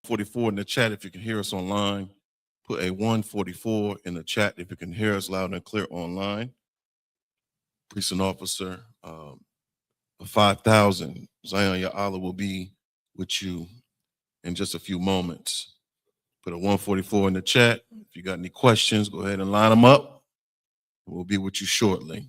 44 in the chat if you can hear us online. Put a 144 in the chat if you can hear us loud and clear online. Precinct officer, 5,000. Zion Ya'ala will be with you in just a few moments. Put a 144 in the chat. If you got any questions, go ahead and line them up. We'll be with you shortly.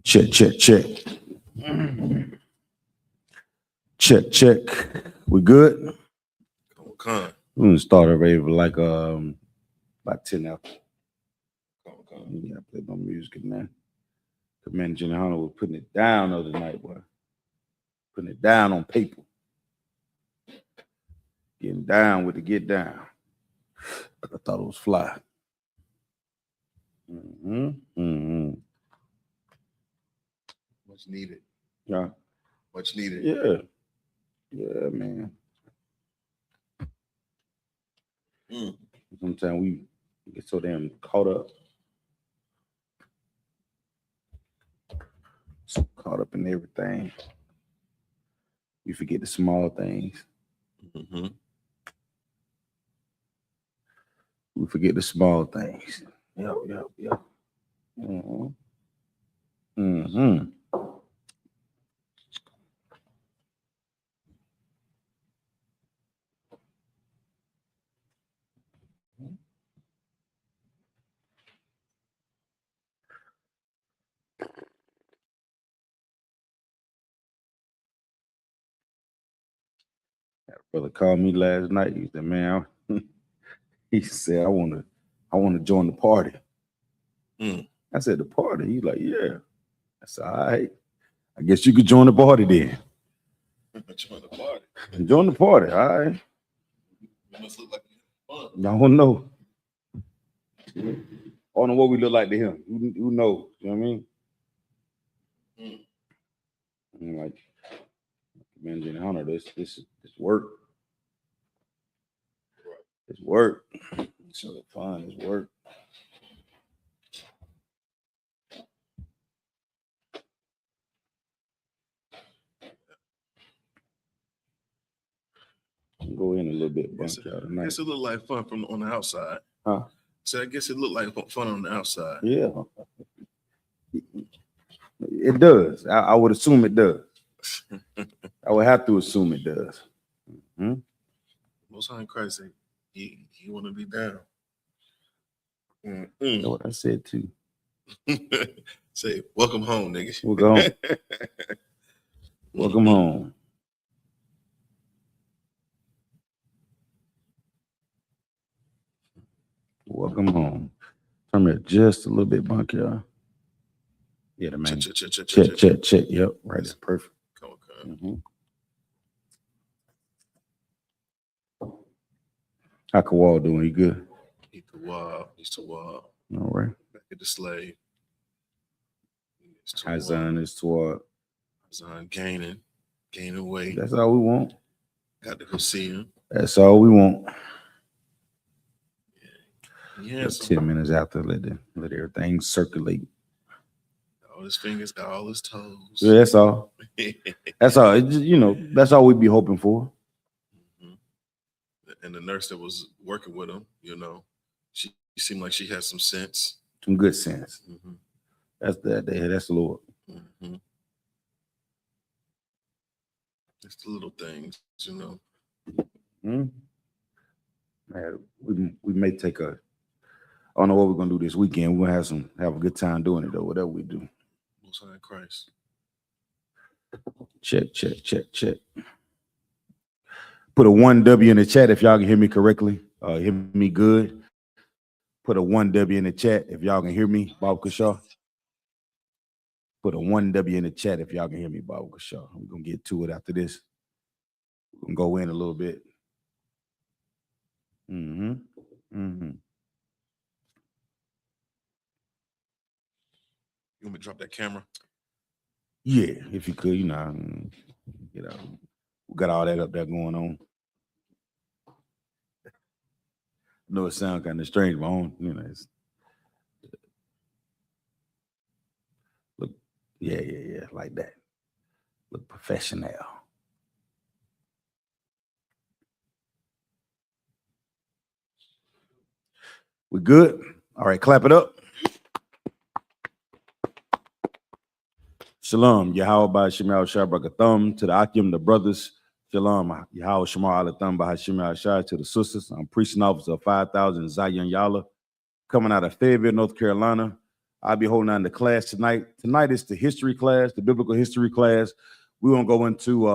Check, check, check. Check, check. We good? Come. We're gonna start already like about 10 after. Yeah, I played my music in there. Commander YAHANNA was putting it down the other night, boy. Putting it down on paper. Getting down with the get down. I thought it was fly. Much needed. Yeah. Much needed. Yeah. Yeah, man. Sometimes we get so damn caught up. So caught up in everything. We forget the small things. We forget the small things. Yep. That brother called me last night. He said, man, he said, I want to join the party. I said, the party? He's like, yeah. I said, all right. I guess you could join the party then. Join the party. Join the party, all right. You must look like fun. I don't know. I don't know what we look like to him. Who knows? You know what I mean? I'm like, man, YAHANNA, this work. It's work. It's so fun. It's work. a little bit Guess bunky out I tonight. guess it looked like fun from on the outside. Huh? So I guess it looked like fun on the outside. Yeah. It does. I would assume it does. I would have to assume it does. Most High in Christ say he want to be down. That's what I said too. Say, welcome home, nigga. Welcome home. Welcome home. Welcome home. Turn me just a little bit bunky, y'all. Yeah, the man. Check. Yep, right. That's perfect. Okay. How Kawal doing? He good? He's too wild. All right. Back at the slave. Izan is toward. Izan gaining weight. That's all we want. Got to go see him. That's all we want. Yeah. 10 minutes after, let everything circulate. All his fingers, got all his toes. Yeah, that's all. That's all. It just, that's all we'd be hoping for. And the nurse that was working with him, she seemed like she had some sense. Some good sense. That's the Lord. It's the little things, Man, we may take I don't know what we're gonna do this weekend. We're gonna have a good time doing it though, whatever we do. Most High in Christ. Check. Put a 1W in the chat if y'all can hear me correctly. Hear me good. Put a 1W in the chat if y'all can hear me, Bob Kashaw. Put a 1W in the chat if y'all can hear me, Bob Kashaw. We're gonna get to it after this. We're gonna go in a little bit. You want me to drop that camera? Yeah, if you could, we got all that up there going on. I know it sounds kind of strange, but it's look, yeah, like that. Look professional. We good? All right, clap it up. Shalom, Yahweh by Shemal Shabrakathum, to the Akim, the brothers. Shalom, Yahweh Shemal Alatham by Shemal Shai, to the sisters. I'm preaching officer of 5,000 Zion Yala, coming out of Fayetteville, North Carolina. I'll be holding on to class tonight. Tonight is the history class, the biblical history class. We're going to go into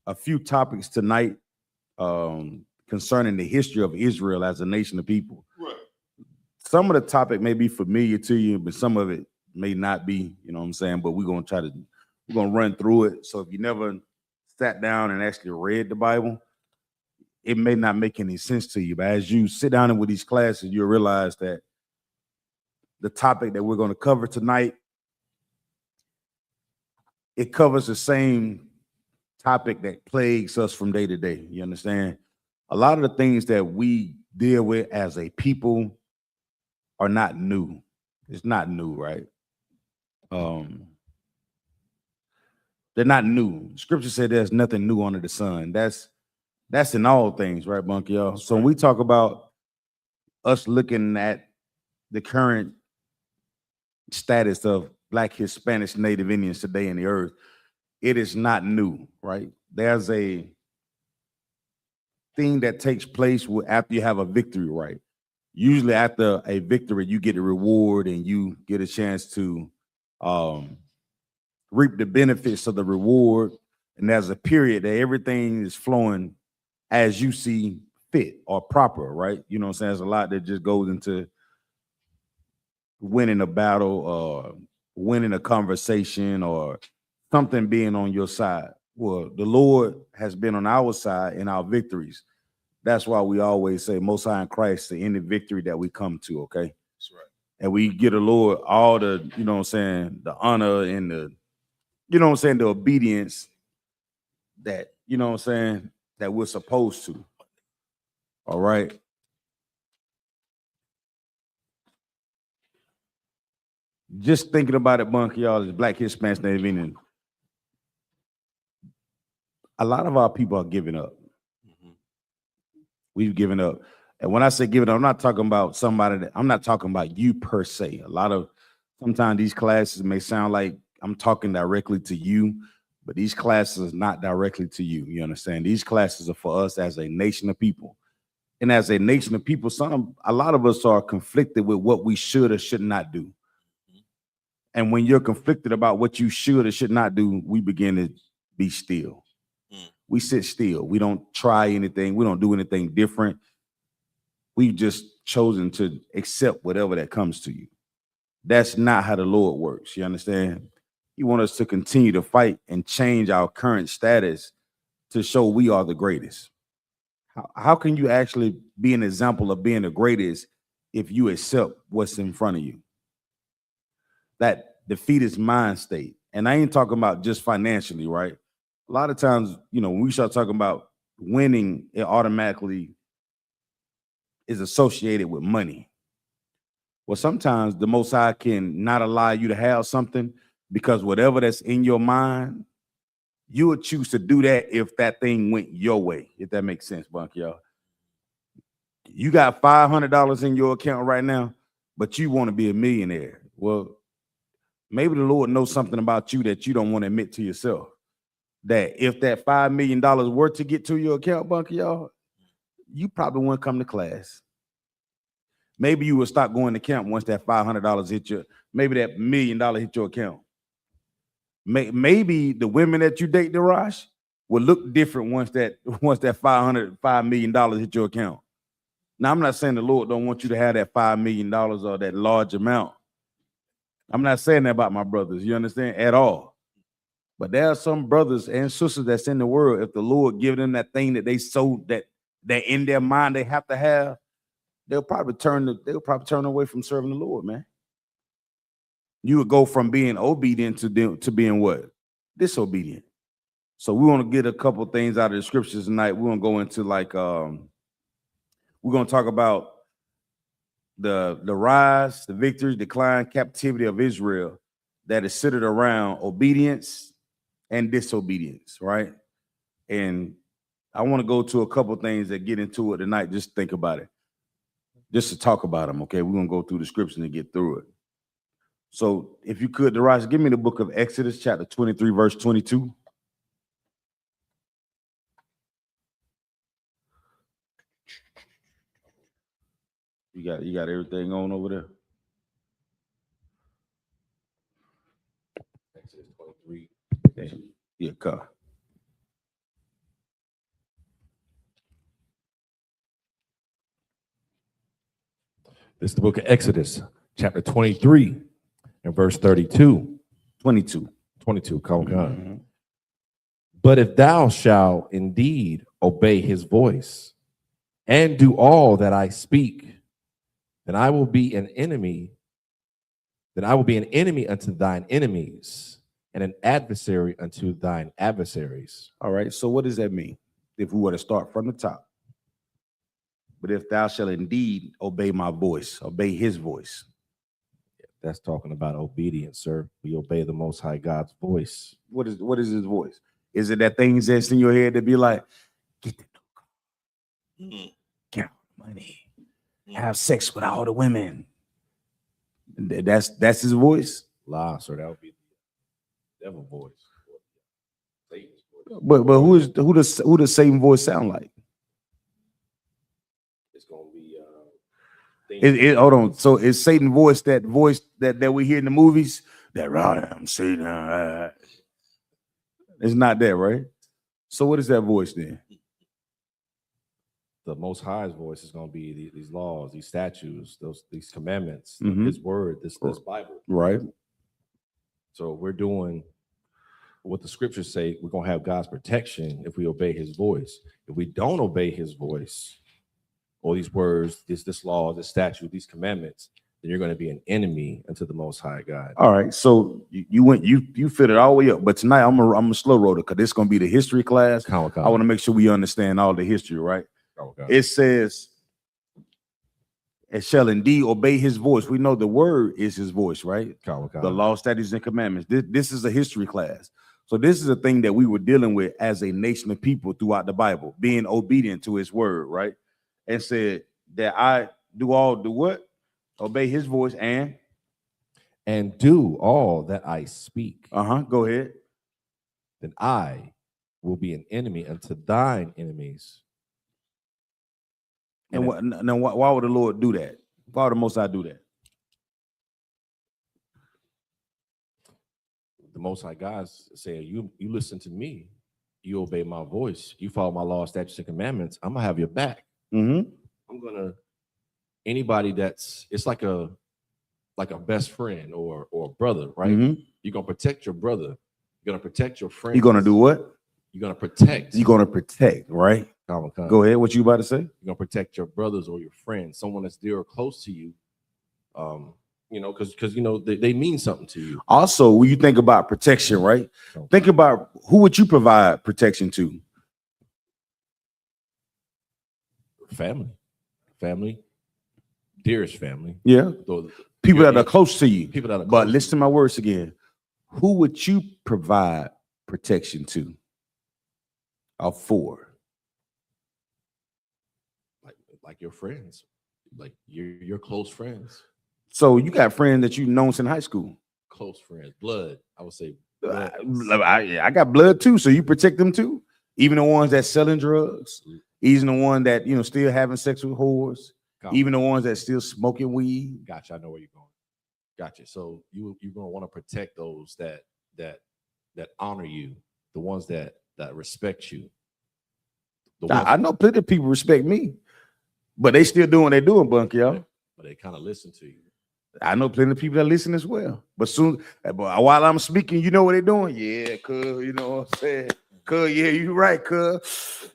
a few topics tonight concerning the history of Israel as a nation of people. Right. Some of the topic may be familiar to you, but some of it may not be, you know what I'm saying? But we're going to run through it. So if you never sat down and actually read the Bible, it may not make any sense to you. But as you sit down with these classes, you'll realize that the topic that we're going to cover tonight, it covers the same topic that plagues us from day to day. You understand? A lot of the things that we deal with as a people are not new. It's not new, right? They're not new. Scripture said there's nothing new under the sun. That's in all things, right, Bunky, y'all? So when we talk about us looking at the current status of Black, Hispanic, Native Indians today in the earth, it is not new, right? There's a thing that takes place after you have a victory, right? Usually after a victory, you get a reward and you get a chance to reap the benefits of the reward. And there's a period that everything is flowing as you see fit or proper, right? You know what I'm saying? There's a lot that just goes into winning a battle or winning a conversation or something being on your side. Well, the Lord has been on our side in our victories. That's why we always say Most High in Christ, the end of victory that we come to, okay? That's right. And we give the Lord all the, you know what I'm saying, the honor and the, you know what I'm saying, the obedience that, you know what I'm saying, that we're supposed to. All right. Just thinking about it, Bunky, y'all, as Black, Hispanic, Native Indian, a lot of our people are giving up. We've given up. And when I say give it up, I'm not talking about somebody that, I'm not talking about you per se. Sometimes these classes may sound like I'm talking directly to you, but these classes are not directly to you. You understand? These classes are for us as a nation of people. And as a nation of people, a lot of us are conflicted with what we should or should not do. And when you're conflicted about what you should or should not do, we begin to be still. We sit still. We don't try anything. We don't do anything different. We've just chosen to accept whatever that comes to you. That's not how the Lord works. You understand? He wants us to continue to fight and change our current status to show we are the greatest. How can you actually be an example of being the greatest if you accept what's in front of you? That defeatist mind state. And I ain't talking about just financially, right? A lot of times, when we start talking about winning, it automatically is associated with money. Well, sometimes the Most High can not allow you to have something because whatever that's in your mind, you would choose to do that if that thing went your way, if that makes sense, Bunk, y'all. You got $500 in your account right now, but you want to be a millionaire. Well, maybe the Lord knows something about you that you don't want to admit to yourself. That if that $5 million were to get to your account, Bunk, y'all, you probably wouldn't come to class. Maybe you will stop going to camp once that $500 hit your, maybe that $1 million hit your account. Maybe the women that you date, Darash, will look different once that $5 million hit your account. Now, I'm not saying the Lord don't want you to have that $5 million or that large amount. I'm not saying that about my brothers, you understand, at all. But there are some brothers and sisters that's in the world, if the Lord give them that thing that they sold, that in their mind they have to have, they'll probably turn away from serving the Lord, man. You would go from being obedient to being what? Disobedient. So we want to get a couple things out of the scriptures tonight. We're going to go into we're going to talk about the rise, the victory, decline, captivity of Israel that is centered around obedience and disobedience, right? And I want to go to a couple things that get into it tonight. Just think about it. Just to talk about them, okay? We're going to go through the scripture and get through it. So if you could, Darash, give me the book of Exodus, chapter 23, verse 22. You got everything on over there? Exodus 23. Yeah, car. This is the book of Exodus, chapter 23, and verse 32. 22. 22, come on. But if thou shalt indeed obey his voice and do all that I speak, then I will be an enemy. Then I will be an enemy unto thine enemies and an adversary unto thine adversaries. All right. So what does that mean? If we were to start from the top. But if thou shalt indeed obey my voice, obey his voice. That's talking about obedience, sir. We obey the Most High God's voice. What is his voice? Is it that things that's in your head that be like, get the count money, have sex with all the women? That's his voice. Lie, sir. That would be the devil voice. Satan's voice. But who does Satan voice sound like? It's gonna be Hold on. So is Satan voice that we hear in the movies? That I'm Satan. It's not that, right? So what is that voice then? The Most High's voice is going to be these laws, these statutes, these commandments, his word, this Bible. Right. So we're doing what the scriptures say. We're going to have God's protection if we obey his voice. If we don't obey his voice, or these words, this law, this statute, these commandments, then you're going to be an enemy unto the Most High God. All right. So you fit it all the way up. But tonight I'm a slow roller because this is going to be the history class. I want to make sure we understand all the history, right? It says, "It shall indeed obey his voice." We know the word is his voice, right? The law, statutes, and commandments. This is a history class. So this is a thing that we were dealing with as a nation of people throughout the Bible, being obedient to his word, right? and said that I do what? Obey his voice and do all that I speak, go ahead. then I will be an enemy unto thine enemies. And why would the Lord do that? Why would the Most High do that? The Most High God said, you listen to me, you obey my voice, you follow my law, statutes, and commandments, I'm gonna have your back. Mm-hmm. I'm gonna anybody it's like a best friend or a brother, right? Mm-hmm. You're gonna protect your brother, you're gonna protect your friend. You're gonna do what? You're gonna protect. You're gonna protect, right? Go ahead. What you about to say? You're gonna protect your brothers or your friends, someone that's dear or close to you. Because they mean something to you. Also, when you think about protection, right? Think about who would you provide protection to? Family, dearest family. Yeah. People that are close to you. People that are close. But listen to my words again. Who would you provide protection to? Of for? Like your friends, like your close friends. So you got friends that you've known since high school. Close friends, blood. I would say. I got blood too, so you protect them too. Even the ones that selling drugs, even the one that still having sex with whores, even the ones that still smoking weed. Gotcha. I know where you're going. Gotcha. So you're gonna want to protect those that honor you, the ones that respect you. I know plenty of people respect me, but they still doing what they're doing, Bunk, y'all. But they kind of listen to you. I know plenty of people that listen as well. But while I'm speaking, you know what they're doing? Yeah, cuz, you know what I'm saying? Cuz, yeah, you right, cuz.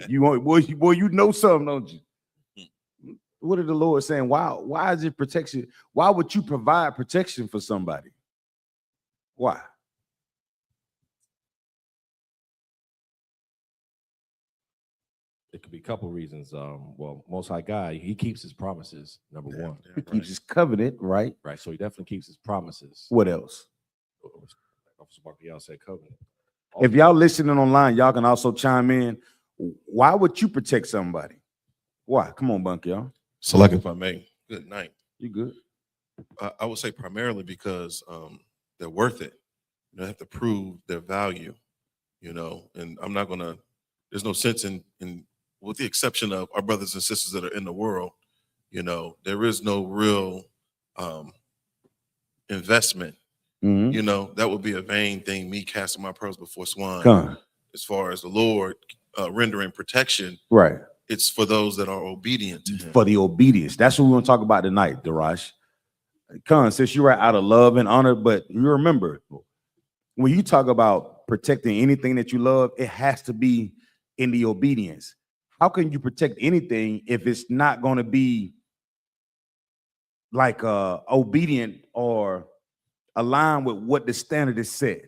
You want boy, you know something, don't you? What is the Lord saying? Why is it protection? Why would you provide protection for somebody? Why? It could be a couple reasons. Well, Most High God, he keeps his promises, number one. He keeps his covenant, right? Right. So he definitely keeps his promises. What else? Officer Barker, y'all said covenant. If y'all listening online, y'all can also chime in. Why would you protect somebody? Why? Come on, Bunk, y'all. So, like, if I may, good night. You good? I would say primarily because they're worth it. They have to prove their value, and I'm not gonna. There's no sense in, with the exception of our brothers and sisters that are in the world, there is no real investment. Mm-hmm. That would be a vain thing, me casting my pearls before swine. As far as the Lord rendering protection, right? It's for those that are obedient to him. For the obedience. That's what we want to talk about tonight, Darash. Since you're out of love and honor, but you remember, when you talk about protecting anything that you love, it has to be in the obedience. How can you protect anything if it's not going to be like obedient or aligned with what the standard is set?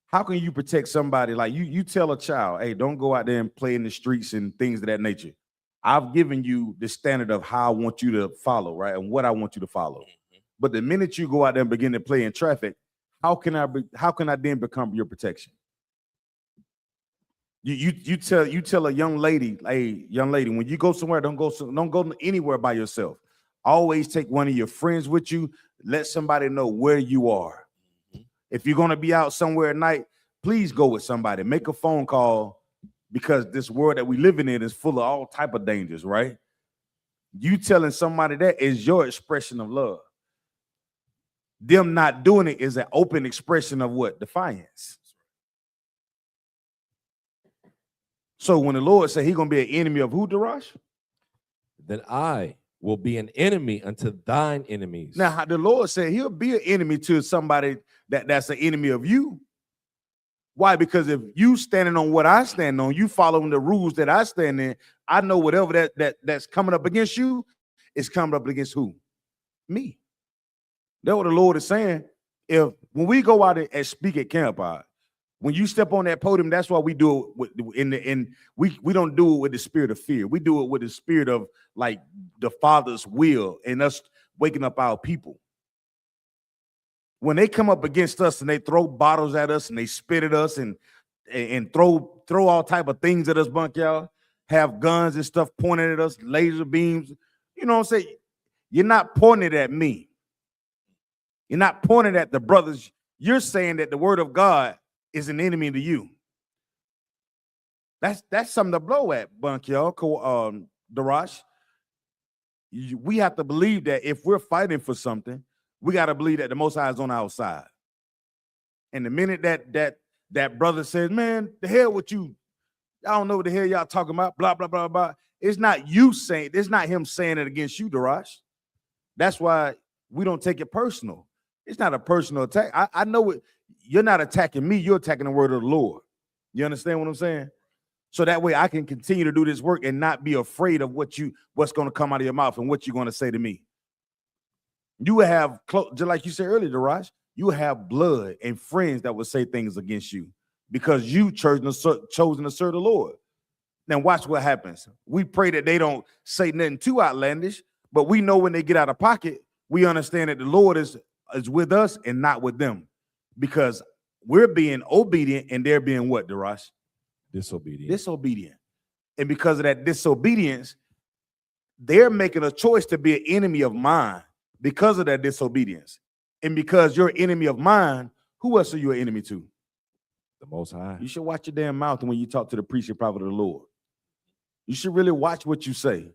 How can you protect somebody? Like you tell a child, hey, don't go out there and play in the streets and things of that nature. I've given you the standard of how I want you to follow, right? And what I want you to follow. But the minute you go out there and begin to play in traffic, how can I then become your protection? You tell a young lady, hey, young lady, when you go somewhere, don't go anywhere by yourself. Always take one of your friends with you. Let somebody know where you are. If you're going to be out somewhere at night, please go with somebody. Make a phone call, because this world that we living in is full of all type of dangers, right? You telling somebody that is your expression of love. Them not doing it is an open expression of what? Defiance. So when the Lord said he's going to be an enemy of who, Darash? Then I will be an enemy unto thine enemies. Now, the Lord said he'll be an enemy to somebody that's an enemy of you. Why? Because if you standing on what I stand on, you following the rules that I stand in, I know whatever that's coming up against you is coming up against who? Me. That's what the Lord is saying. When we go out and speak at camp, when you step on that podium, that's why we do it we don't do it with the spirit of fear. We do it with the spirit of like the Father's will and us waking up our people. When they come up against us and they throw bottles at us and they spit at us and throw all type of things at us, Bunk, y'all, have guns and stuff pointed at us, laser beams. You know what I'm saying? You're not pointing at me. You're not pointing at the brothers. You're saying that the word of God is an enemy to you. That's something to blow at, Bunk, y'all. Darash. We have to believe that if we're fighting for something, we got to believe that the Most High is on our side. And the minute that brother says, man, the hell with you, I don't know what the hell y'all talking about, blah, blah, blah, blah. It's not you saying, it's not him saying it against you, Darash. That's why we don't take it personal. It's not a personal attack. I know it. You're not attacking me. You're attacking the word of the Lord. You understand what I'm saying? So that way I can continue to do this work and not be afraid of what's going to come out of your mouth and what you're going to say to me. You will have, just like you said earlier, Darash, you will have blood and friends that will say things against you because you chosen to serve the Lord. Now watch what happens. We pray that they don't say nothing too outlandish, but we know when they get out of pocket, we understand that the Lord is with us and not with them because we're being obedient and they're being what, Darash? Disobedient. And because of that disobedience, they're making a choice to be an enemy of mine because of that disobedience. And because you're an enemy of mine, who else are you an enemy to? The Most High. You should watch your damn mouth when you talk to the priest and prophet of the Lord. You should really watch what you say.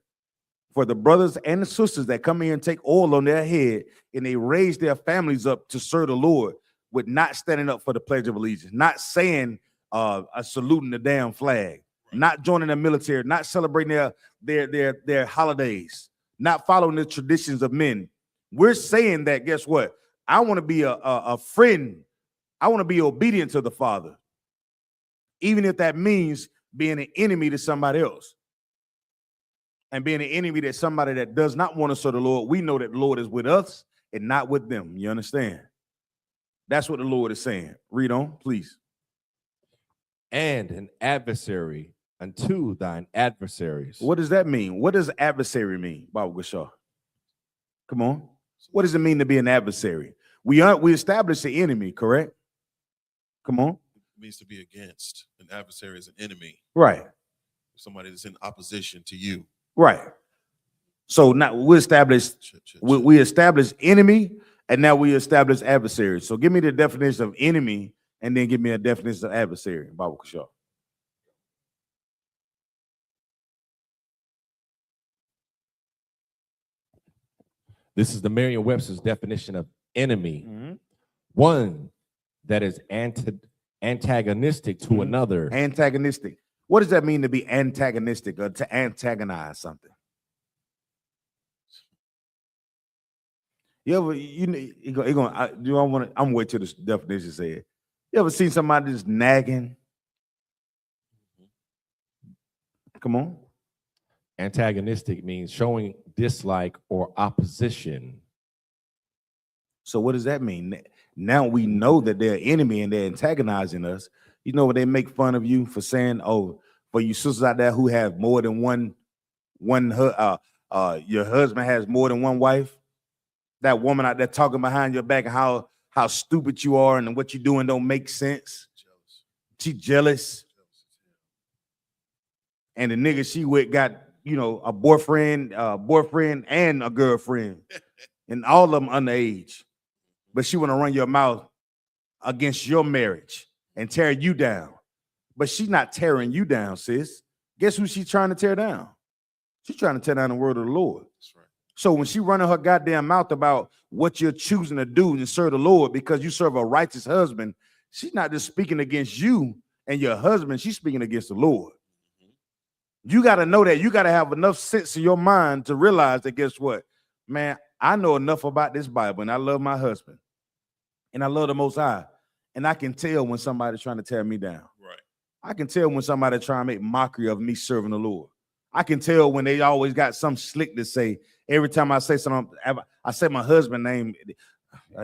For the brothers and the sisters that come in and take oil on their head and they raise their families up to serve the Lord with not standing up for the Pledge of Allegiance, not saying saluting the damn flag, not joining the military, not celebrating their holidays, not following the traditions of men. We're saying that, guess what? I want to be a friend. I want to be obedient to the Father, even if that means being an enemy to somebody else. And being an enemy to somebody that does not want to serve the Lord, we know that the Lord is with us and not with them. You understand? That's what the Lord is saying. Read on, please. And an adversary unto thine adversaries. What does that mean? What does adversary mean, Baba Gashar? Come on. What does it mean to be an adversary? We established the enemy, correct? Come on. It means to be against. An adversary is an enemy. Right. Somebody that's in opposition to you. Right. So now we established we established enemy, and now we established adversary. So give me the definition of enemy, and then give me a definition of adversary, Baba Kashar. This is the Merriam-Webster's definition of enemy. Mm-hmm. One that is antagonistic to another. Antagonistic. What does that mean to be antagonistic or to antagonize something? I'm wait till the definition say it. You ever seen somebody just nagging? Come on. Antagonistic means showing dislike or opposition. So what does that mean? Now we know that they're enemy and they're antagonizing us. You know when they make fun of you for saying, oh, for you sisters out there who have more than one your husband has more than one wife. That woman out there talking behind your back and how stupid you are and what you're doing don't make sense. She jealous. And the nigga she with got, a boyfriend and a girlfriend. And all of them underage. But she want to run your mouth against your marriage and tear you down. But she's not tearing you down, sis. Guess who she's trying to tear down? She's trying to tear down the word of the Lord. That's right. So when she running her goddamn mouth about what you're choosing to do and serve the Lord because you serve a righteous husband, she's not just speaking against you and your husband. She's speaking against the Lord. You got to know that. You got to have enough sense in your mind to realize that, guess what? Man, I know enough about this Bible, and I love my husband. And I love the Most High. And I can tell when somebody's trying to tear me down. Right. I can tell when somebody's trying to make mockery of me serving the Lord. I can tell when they always got some slick to say. Every time I say something, I say my husband's name,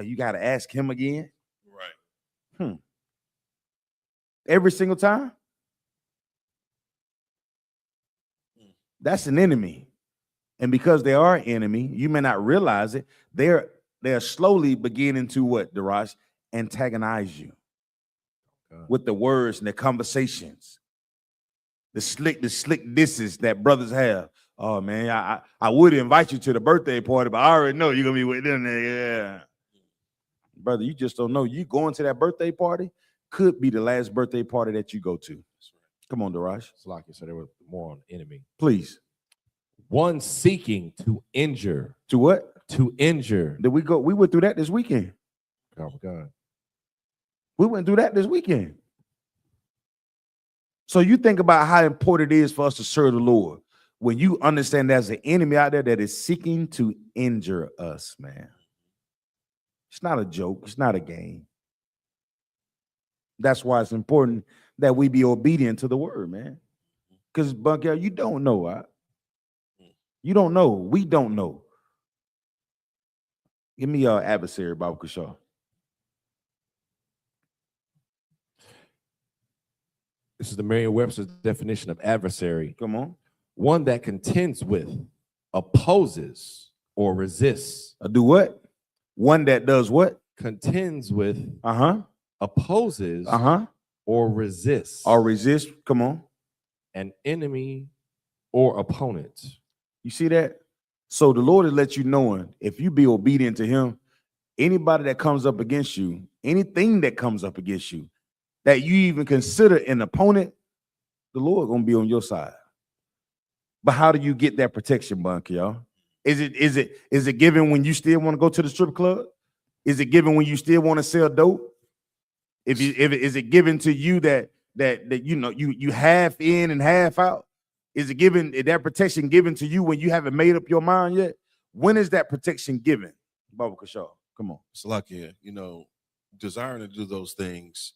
you got to ask him again. Right. Every single time. That's an enemy. And because they are an enemy, you may not realize it. They're slowly beginning to what, Daraj? Antagonize you with the words and the conversations. the slick disses that brothers have. Oh man, I would invite you to the birthday party, but I already know you're gonna be with them there. Yeah. Brother, you just don't know. You going to that birthday party could be the last birthday party that you go to. Come on, Daraj. Salaki, so there was more on enemy. Please. One seeking to injure. To what? To injure. Did we go? We went through that this weekend. Oh my God. We went through that this weekend. So you think about how important it is for us to serve the Lord when you understand there's an enemy out there that is seeking to injure us, man. It's not a joke. It's not a game. That's why it's important that we be obedient to the word, man. Because, Bunker, you don't know. Right? You don't know. We don't know. Give me your adversary, Baba Kashaw. This is the Merriam-Webster's definition of adversary. Come on. One that contends with, opposes, or resists. Do what? One that does what? Contends with, opposes, or resists. Or resist. Come on. An enemy or opponent. You see that? So the Lord has let you know, if you be obedient to him, anybody that comes up against you, anything that comes up against you, that you even consider an opponent, the Lord gonna be on your side. But how do you get that protection, Bunk, y'all? Is it given when you still want to go to the strip club? Is it given when you still want to sell dope? Is it given to you that you know you half in and half out? Is that protection given to you when you haven't made up your mind yet? When is that protection given? Baba Kashaw, come on. Salakia, desiring to do those things,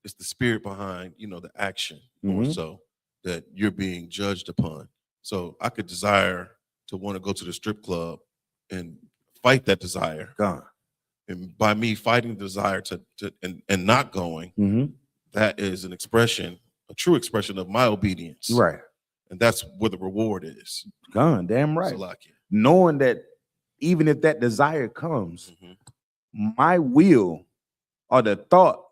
it's the spirit behind, the action more so that you're being judged upon. So I could desire to want to go to the strip club and fight that desire. God. And by me fighting the desire and not going, that is an expression, a true expression of my obedience. Right. And that's where the reward is. God, damn right. Salakia. Knowing that even if that desire comes, my will or the thought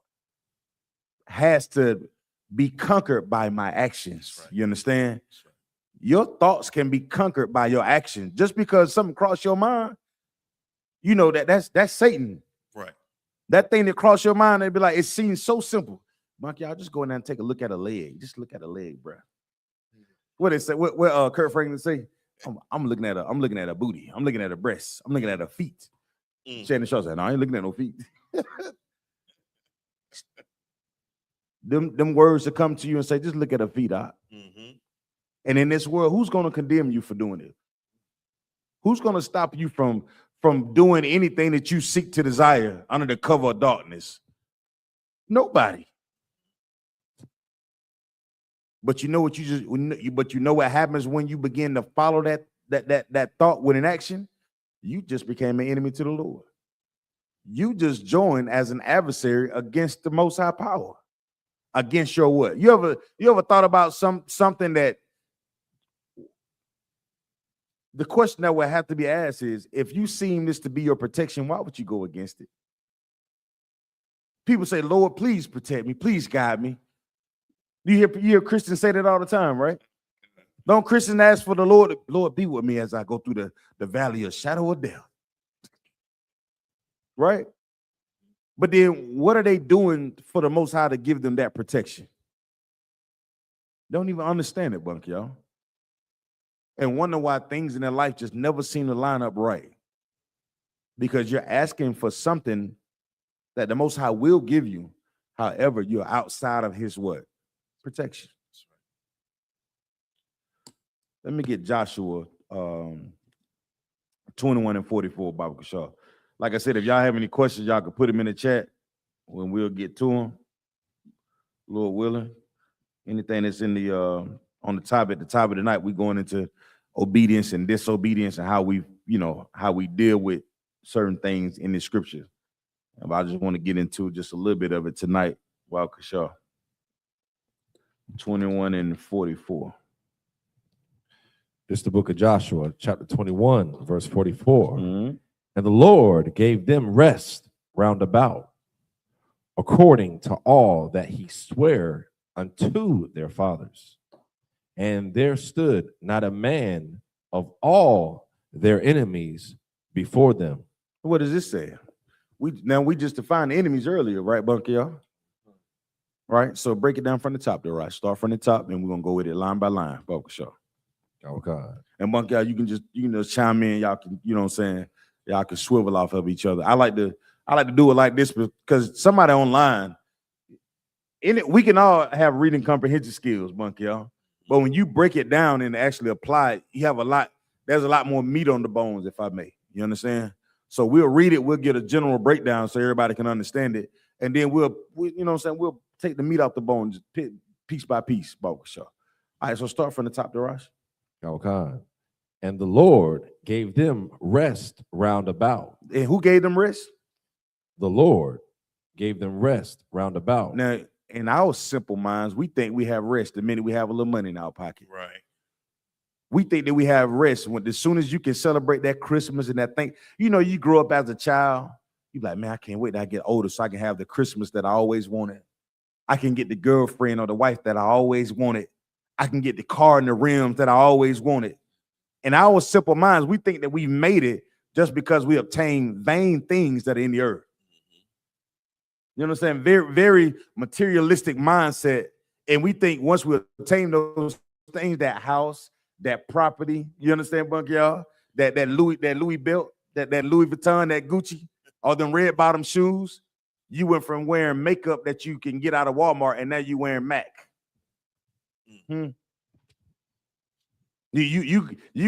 has to be conquered by my actions. Right. You understand? Right. Your thoughts can be conquered by your actions. Just because something crossed your mind, that's Satan. Right. That thing that crossed your mind, they'd be like, it seems so simple. Monkey, y'all just go in there and take a look at a leg. Just look at a leg, bro. What they say? What Kurt Franklin say? I'm looking at a booty. I'm looking at her breasts. I'm looking at her feet. Shannon Shaw said, "No, I ain't looking at no feet." Them words that come to you and say, just look at her feet out. And in this world, who's going to condemn you for doing it? Who's going to stop you from doing anything that you seek to desire under the cover of darkness? Nobody. But you know what what happens when you begin to follow that thought with an action? You just became an enemy to the Lord. You just joined as an adversary against the Most High Power. Against your what? You ever thought about something that the question that would have to be asked is, if you seem this to be your protection, why would you go against it? People say, Lord, please protect me, please guide me. You hear Christians say that all the time, right? Don't Christians ask for the Lord be with me as I go through the valley of shadow of death? Right? But then what are they doing for the Most High to give them that protection? Don't even understand it, Bunk, y'all. And wonder why things in their life just never seem to line up right. Because you're asking for something that the Most High will give you. However, you're outside of his what? Protection. Let me get Joshua 21 and 44, Baba Kashaw. Like I said, if y'all have any questions, y'all can put them in the chat when we'll get to them. Lord willing. Anything that's in the on the top at the top of the night, we're going into obedience and disobedience and how we deal with certain things in the scripture. And I just want to get into just a little bit of it tonight, Baba Kashaw. 21 and 44. This is the book of Joshua, chapter 21, verse 44. And the Lord gave them rest round about, according to all that he sware unto their fathers. And there stood not a man of all their enemies before them. What does this say? We just defined enemies earlier, right, Bunky, y'all? Right. So break it down from the top there, right? Start from the top, and we're gonna go with it line by line. Focus, y'all. Oh God. And Bunky, y'all, you can just chime in. Y'all can, you know what I'm saying? Y'all can swivel off of each other. I like to do it like this because somebody online, we can all have reading comprehension skills, Bunky, y'all. But when you break it down and actually apply it, there's a lot more meat on the bones, if I may. You understand? So we'll read it, we'll get a general breakdown so everybody can understand it. And then we'll you know what I'm saying, we'll take the meat off the bones piece by piece, Bunky. All right, so start from the top, Darash. Oh God. And the Lord gave them rest round about. And who gave them rest? The Lord gave them rest round about. Now, in our simple minds, we think we have rest the minute we have a little money in our pocket. Right. We think that we have rest as soon as you can celebrate that Christmas and that thing. You know, you grow up as a child, you're like, man, I can't wait till I get older so I can have the Christmas that I always wanted. I can get the girlfriend or the wife that I always wanted. I can get the car and the rims that I always wanted. In our simple minds, we think that we made it just because we obtained vain things that are in the earth. You know what I'm saying? Very, very materialistic mindset. And we think once we obtain those things, that house, that property, you understand, Bunky, y'all? That Louis belt, that Louis Vuitton, that Gucci, all them red bottom shoes, you went from wearing makeup that you can get out of Walmart, and now you wearing MAC. You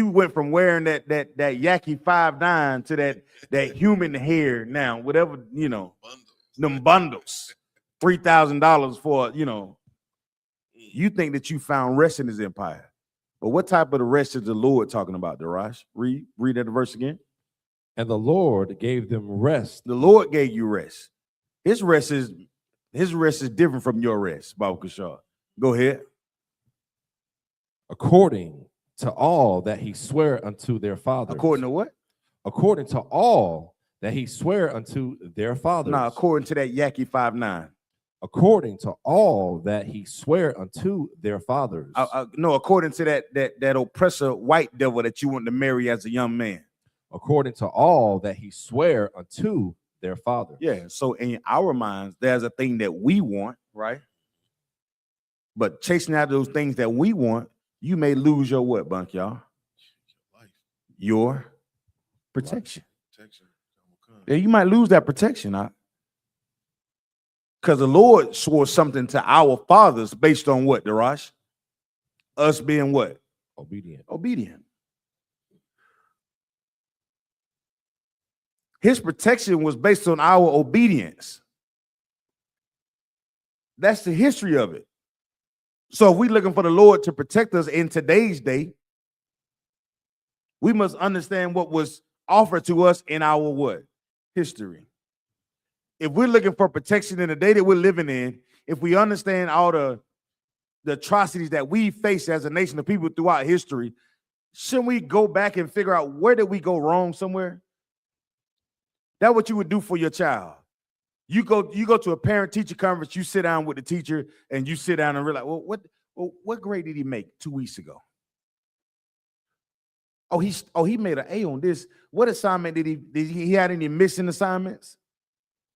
went from wearing that Yaki 5'9" to that human hair now, whatever, you know, them bundles, $3,000 for, you know. You think that you found rest in his empire. But what type of the rest is the Lord talking about, Darash? Read that verse again. And the Lord gave them rest. The Lord gave you rest. His rest is different from your rest, Baba Kishar. Go ahead. According to all that he sware unto their fathers. According to what? According to all that he sware unto their fathers. No, according to that Yaki 5'9". According to all that he sware unto their fathers. No, according to that oppressor white devil that you want to marry as a young man. According to all that he sware unto their fathers. Yeah, so in our minds, there's a thing that we want, right? But chasing after those things that we want, you may lose your what, Bunk, y'all? Your protection. Yeah, you might lose that protection, because the Lord swore something to our fathers based on what, Darash? Us being what? Obedient. His protection was based on our obedience. That's the history of it. So if we're looking for the Lord to protect us in today's day, we must understand what was offered to us in our what? History. If we're looking for protection in the day that we're living in, if we understand all the atrocities that we face as a nation of people throughout history, shouldn't we go back and figure out where did we go wrong somewhere? That's what you would do for your child. You go to a parent-teacher conference, you sit down with the teacher, and you sit down and realize, well, what grade did he make 2 weeks ago? Oh, he made an A on this. What assignment did he had any missing assignments?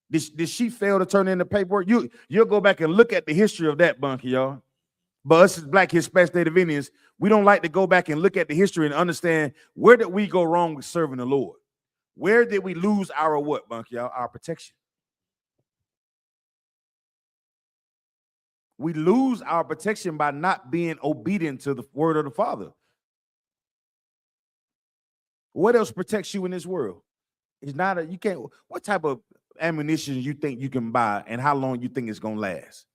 Did she fail to turn in the paperwork? You'll go back and look at the history of that, Bunky, y'all. But us as Black, Hispanic, Native Indians, we don't like to go back and look at the history and understand where did we go wrong with serving the Lord? Where did we lose our what, Bunky, y'all? Our protection. We lose our protection by not being obedient to the word of the Father. What else protects you in this world? It's not you can't. What type of ammunition you think you can buy, and how long you think it's gonna last?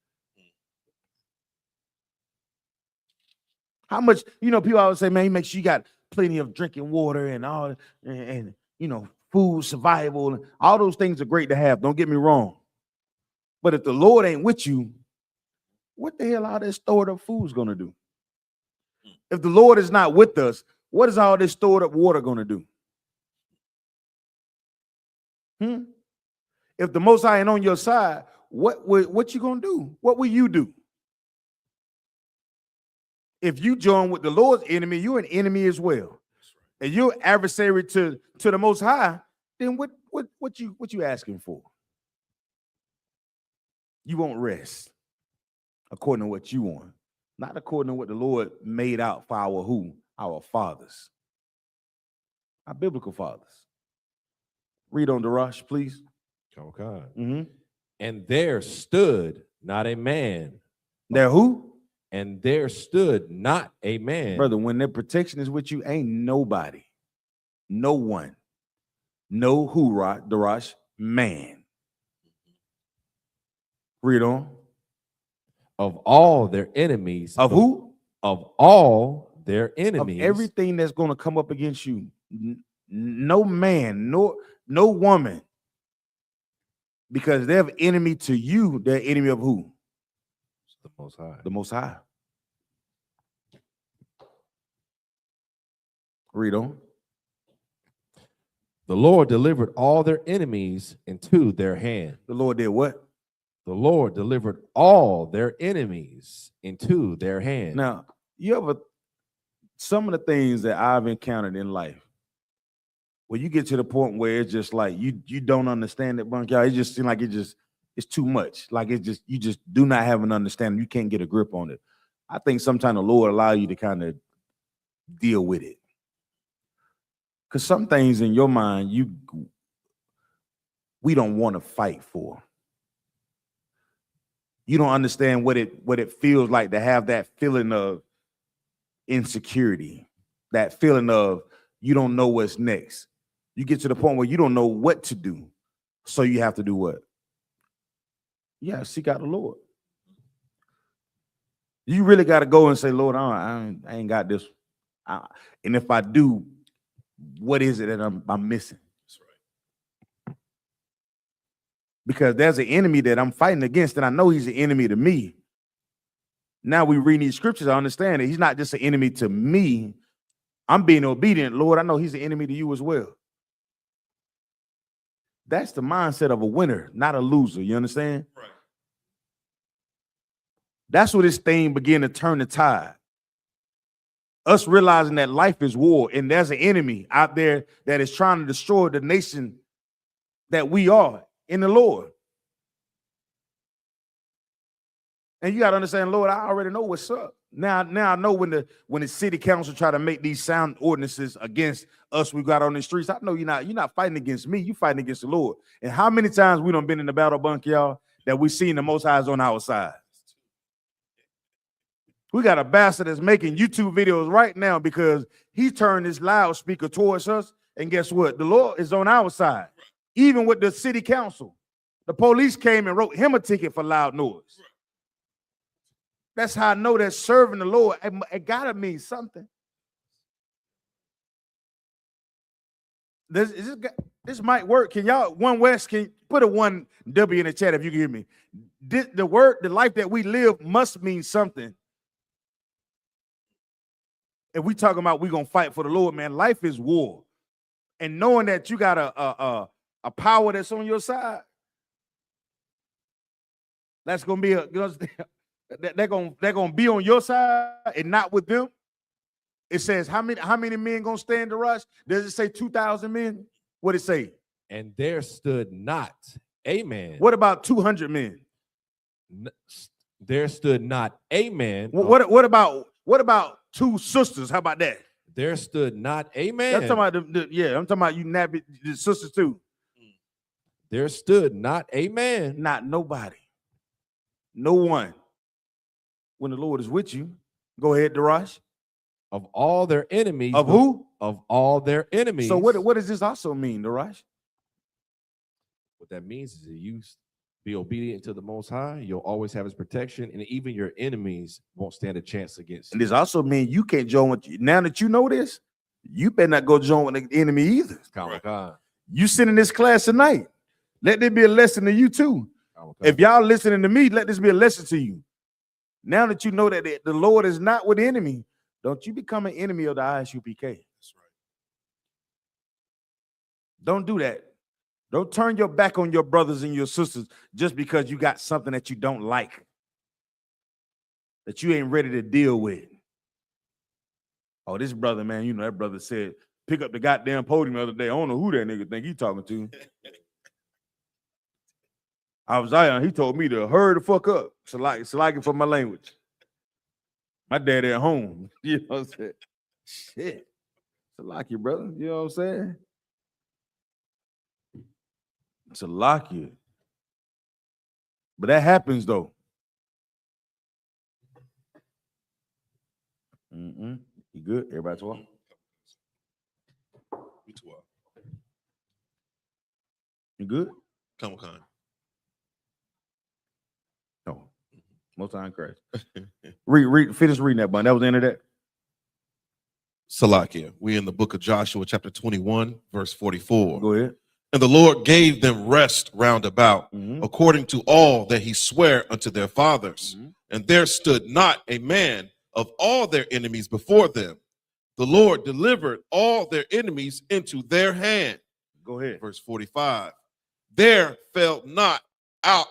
How much? You know, people always say, "Man, make sure you got plenty of drinking water and all, and you know, food, survival, and all those things are great to have. Don't get me wrong, but if the Lord ain't with you, what the hell all that stored up food's gonna do? If the Lord is not with us, what is all this stored up water gonna do? If the Most High ain't on your side, what you gonna do? What will you do? If you join with the Lord's enemy, you're an enemy as well. And you're adversary to the Most High, then what you asking for? You won't rest according to what you want, not according to what the Lord made out for our who? Our fathers, our biblical fathers. Read on, Darash, please. Okay. Mm-hmm. And there stood not a man. There who? And there stood not a man. Brother, when their protection is with you, ain't nobody, no one, no who, Darash, man. Read on. Of all their enemies. Of who? Of all their enemies. Of everything that's going to come up against you. No man, no woman. Because they're an enemy to you, they're enemy of who? The Most High. The Most High. Read on. The Lord delivered all their enemies into their hand. The Lord did what? The Lord delivered all their enemies into their hand. Now, some of the things that I've encountered in life, when you get to the point where it's just like you don't understand it, y'all, it just seems like it's too much. Like you just do not have an understanding. You can't get a grip on it. I think sometimes the Lord allow you to kind of deal with it. Because some things in your mind, we don't want to fight for. You don't understand what it feels like to have that feeling of insecurity, that feeling of you don't know what's next. You get to the point where you don't know what to do. So you have to do what? Yeah, seek out the Lord. You really got to go and say, Lord, I ain't got this. And if I do, what is it that I'm missing? That's right. Because there's an enemy that I'm fighting against, and I know he's an enemy to me. Now we read these scriptures, I understand that he's not just an enemy to me. I'm being obedient, Lord. I know he's an enemy to you as well. That's the mindset of a winner, not a loser. You understand? Right. That's where this thing began to turn the tide. Us realizing that life is war, and there's an enemy out there that is trying to destroy the nation that we are in the Lord. And you got to understand, Lord, I already know what's up. Now I know when the city council try to make these sound ordinances against us, we got on the streets. I know you're not fighting against me. You're fighting against the Lord. And how many times we done been in the battle bunk, y'all, that we seen the Most High on our side? We got a bastard that's making YouTube videos right now because he turned his loudspeaker towards us. And guess what? The Lord is on our side. Even with the city council, the police came and wrote him a ticket for loud noise. That's how I know that serving the Lord, it gotta mean something. This might work. Can y'all, One West, can put a 1W in the chat if you can hear me? The life that we live must mean something. If we talking about we gonna fight for the Lord, man, life is war. And knowing that you got a power that's on your side, that's gonna be they're gonna be on your side and not with them. It says how many men gonna stand to rush? Does it say 2,000 men? What it say? And there stood not a man. What about 200 men? There stood not a man. What about two sisters? How about that? There stood not a man. I'm talking about I'm talking about you nabbit the sisters too. There stood not a man. Not nobody. No one. When the Lord is with you, go ahead, Darash. Of all their enemies. Of who? Of all their enemies. So what does this also mean, Darash? What that means is that you be obedient to the Most High. You'll always have his protection, and even your enemies won't stand a chance against you. And this also means you can't join with you. Now that you know this, you better not go join with the enemy either. Right. You sit in this class tonight. Let there be a lesson to you too. If y'all listening to me, let this be a lesson to you. Now that you know that the Lord is not with the enemy, don't you become an enemy of the I.S.U.P.K. That's right. Don't do that. Don't turn your back on your brothers and your sisters just because you got something that you don't like, that you ain't ready to deal with. Oh, this brother, man, you know, that brother said, pick up the goddamn podium the other day. I don't know who that nigga think he talking to. I was Zion. He told me to hurry the fuck up. Salaki for my language. My dad at home. You know what I'm saying? Shit. Salaki, brother. You know what I'm saying? Salaki. But that happens though. You good? Everybody talk? You good? Come on. No. Most time crash. Finish reading that, bun. That was the end of that. Salakia. We in the book of Joshua, chapter 21, verse 44. Go ahead. And the Lord gave them rest round about, according to all that he sware unto their fathers. And there stood not a man of all their enemies before them. The Lord delivered all their enemies into their hand. Go ahead. Verse 45. There fell not out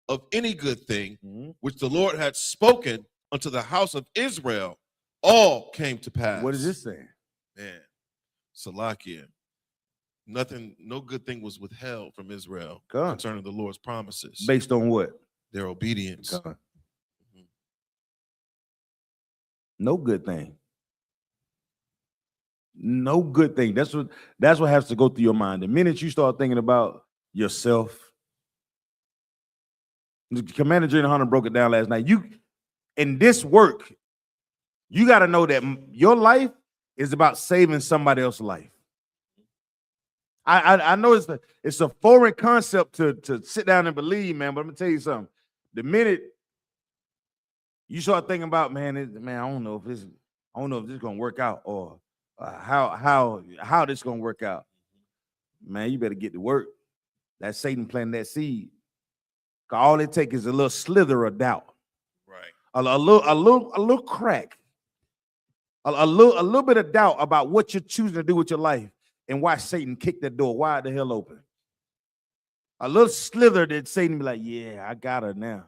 of any good thing which the Lord had spoken unto the house of Israel, all came to pass. What is this saying? Man, Salakia. Nothing, no good thing was withheld from Israel concerning the Lord's promises. Based on what? Their obedience. No good thing. No good thing. That's what has to go through your mind. The minute you start thinking about yourself, Commander General Hunter broke it down last night. You in this work, you got to know that your life is about saving somebody else's life. I know it's a foreign concept to sit down and believe, man. But I'm gonna tell you something. The minute you start thinking about, I don't know if this is gonna work out, or how this gonna work out, man. You better get to work. That's Satan planting that seed. Cause all it takes is a little slither of doubt, right? A little crack, a little bit of doubt about what you're choosing to do with your life. And why Satan kicked that door wide the hell open. A little slither that Satan be like, yeah, I got her now.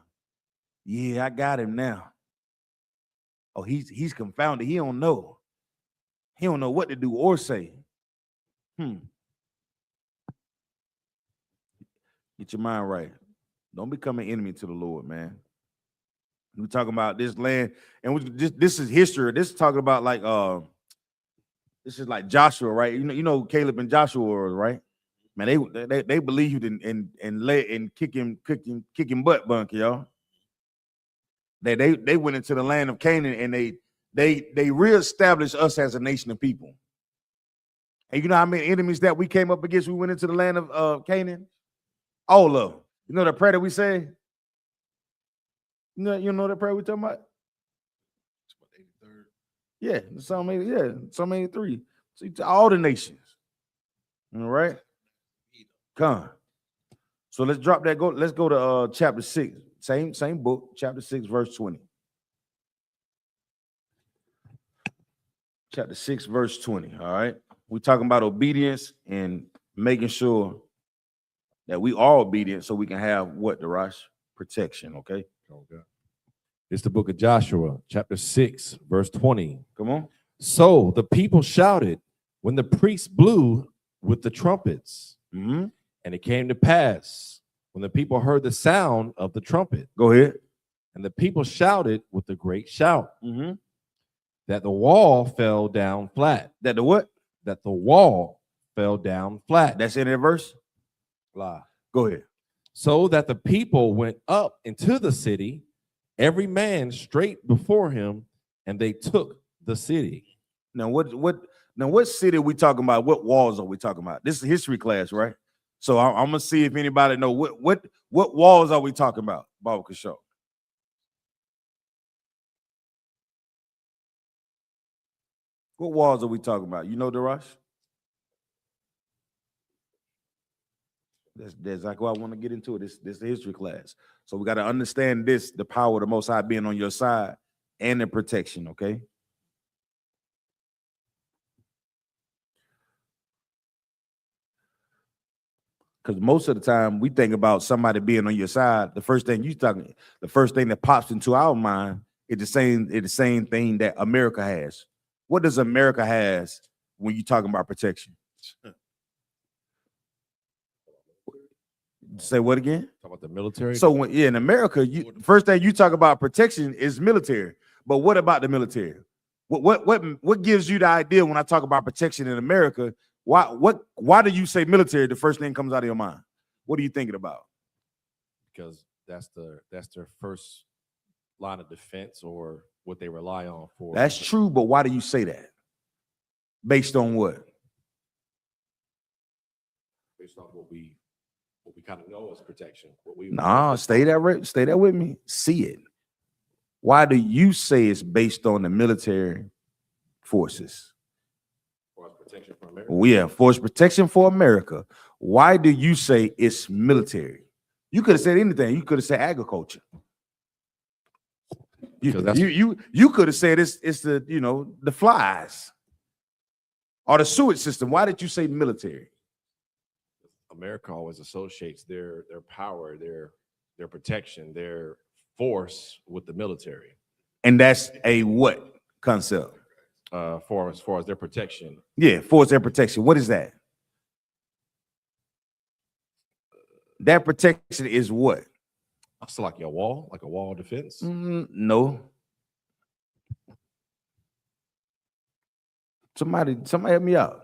Yeah, I got him now. Oh, he's confounded. He don't know. He don't know what to do or say. Get your mind right. Don't become an enemy to the Lord, man. We're talking about this land, and this is history. This is talking about like this is like Joshua, right? You know Caleb and Joshua, right? Man, they believed in kicking butt, bunk, y'all. They went into the land of Canaan, and they reestablished us as a nation of people. And you know how many enemies that we came up against? We went into the land of Canaan. All of them. You know the prayer that we say. You know the prayer we talking about. Yeah, Psalm 83. See, all the nations. All right. Come. So let's drop that. Let's go to chapter 6. Same book, chapter 6, verse 20. Chapter 6, verse 20. All right. We're talking about obedience and making sure that we are obedient so we can have what, Darash? Protection, okay? Okay. It's the book of Joshua, chapter 6, verse 20. Come on. So the people shouted when the priests blew with the trumpets. And it came to pass when the people heard the sound of the trumpet. Go ahead. And the people shouted with a great shout that the wall fell down flat. That the what? That the wall fell down flat. That's in that verse? Blah. Go ahead. So that the people went up into the city, every man straight before him, and they took the city. Now, what city are we talking about? What walls are we talking about? This is a history class, right? So I'm gonna see if anybody know what walls are we talking about, Baba Kasho. What walls are we talking about? You know, Darash? That's exactly why I want to get into it. This is the history class. So we got to understand this, the power of the Most High being on your side and the protection, okay? Because most of the time we think about somebody being on your side. The first thing that pops into our mind is the same thing that America has. What does America has when you talking about protection? Say what again? Talk about the military. So when, in America, first thing you talk about protection is military. But what about the military? What gives you the idea when I talk about protection in America? Why do you say military? The first thing comes out of your mind. What are you thinking about? Because that's their first line of defense, or what they rely on for. That's true, but why do you say that? Based on what? Based on what we kind of know as protection. Stay there with me. See it. Why do you say it's based on the military forces? Force protection for America. Well, yeah, force protection for America. Why do you say it's military? You could have said anything. You could have said agriculture. You could have said it's the the flies or the sewage system. Why did you say military? America always associates their power, their protection, their force with the military. And that's a what concept? For as far as their protection. Yeah, for their protection. What is that? That protection is what? So like a wall of defense? No. Somebody help me out.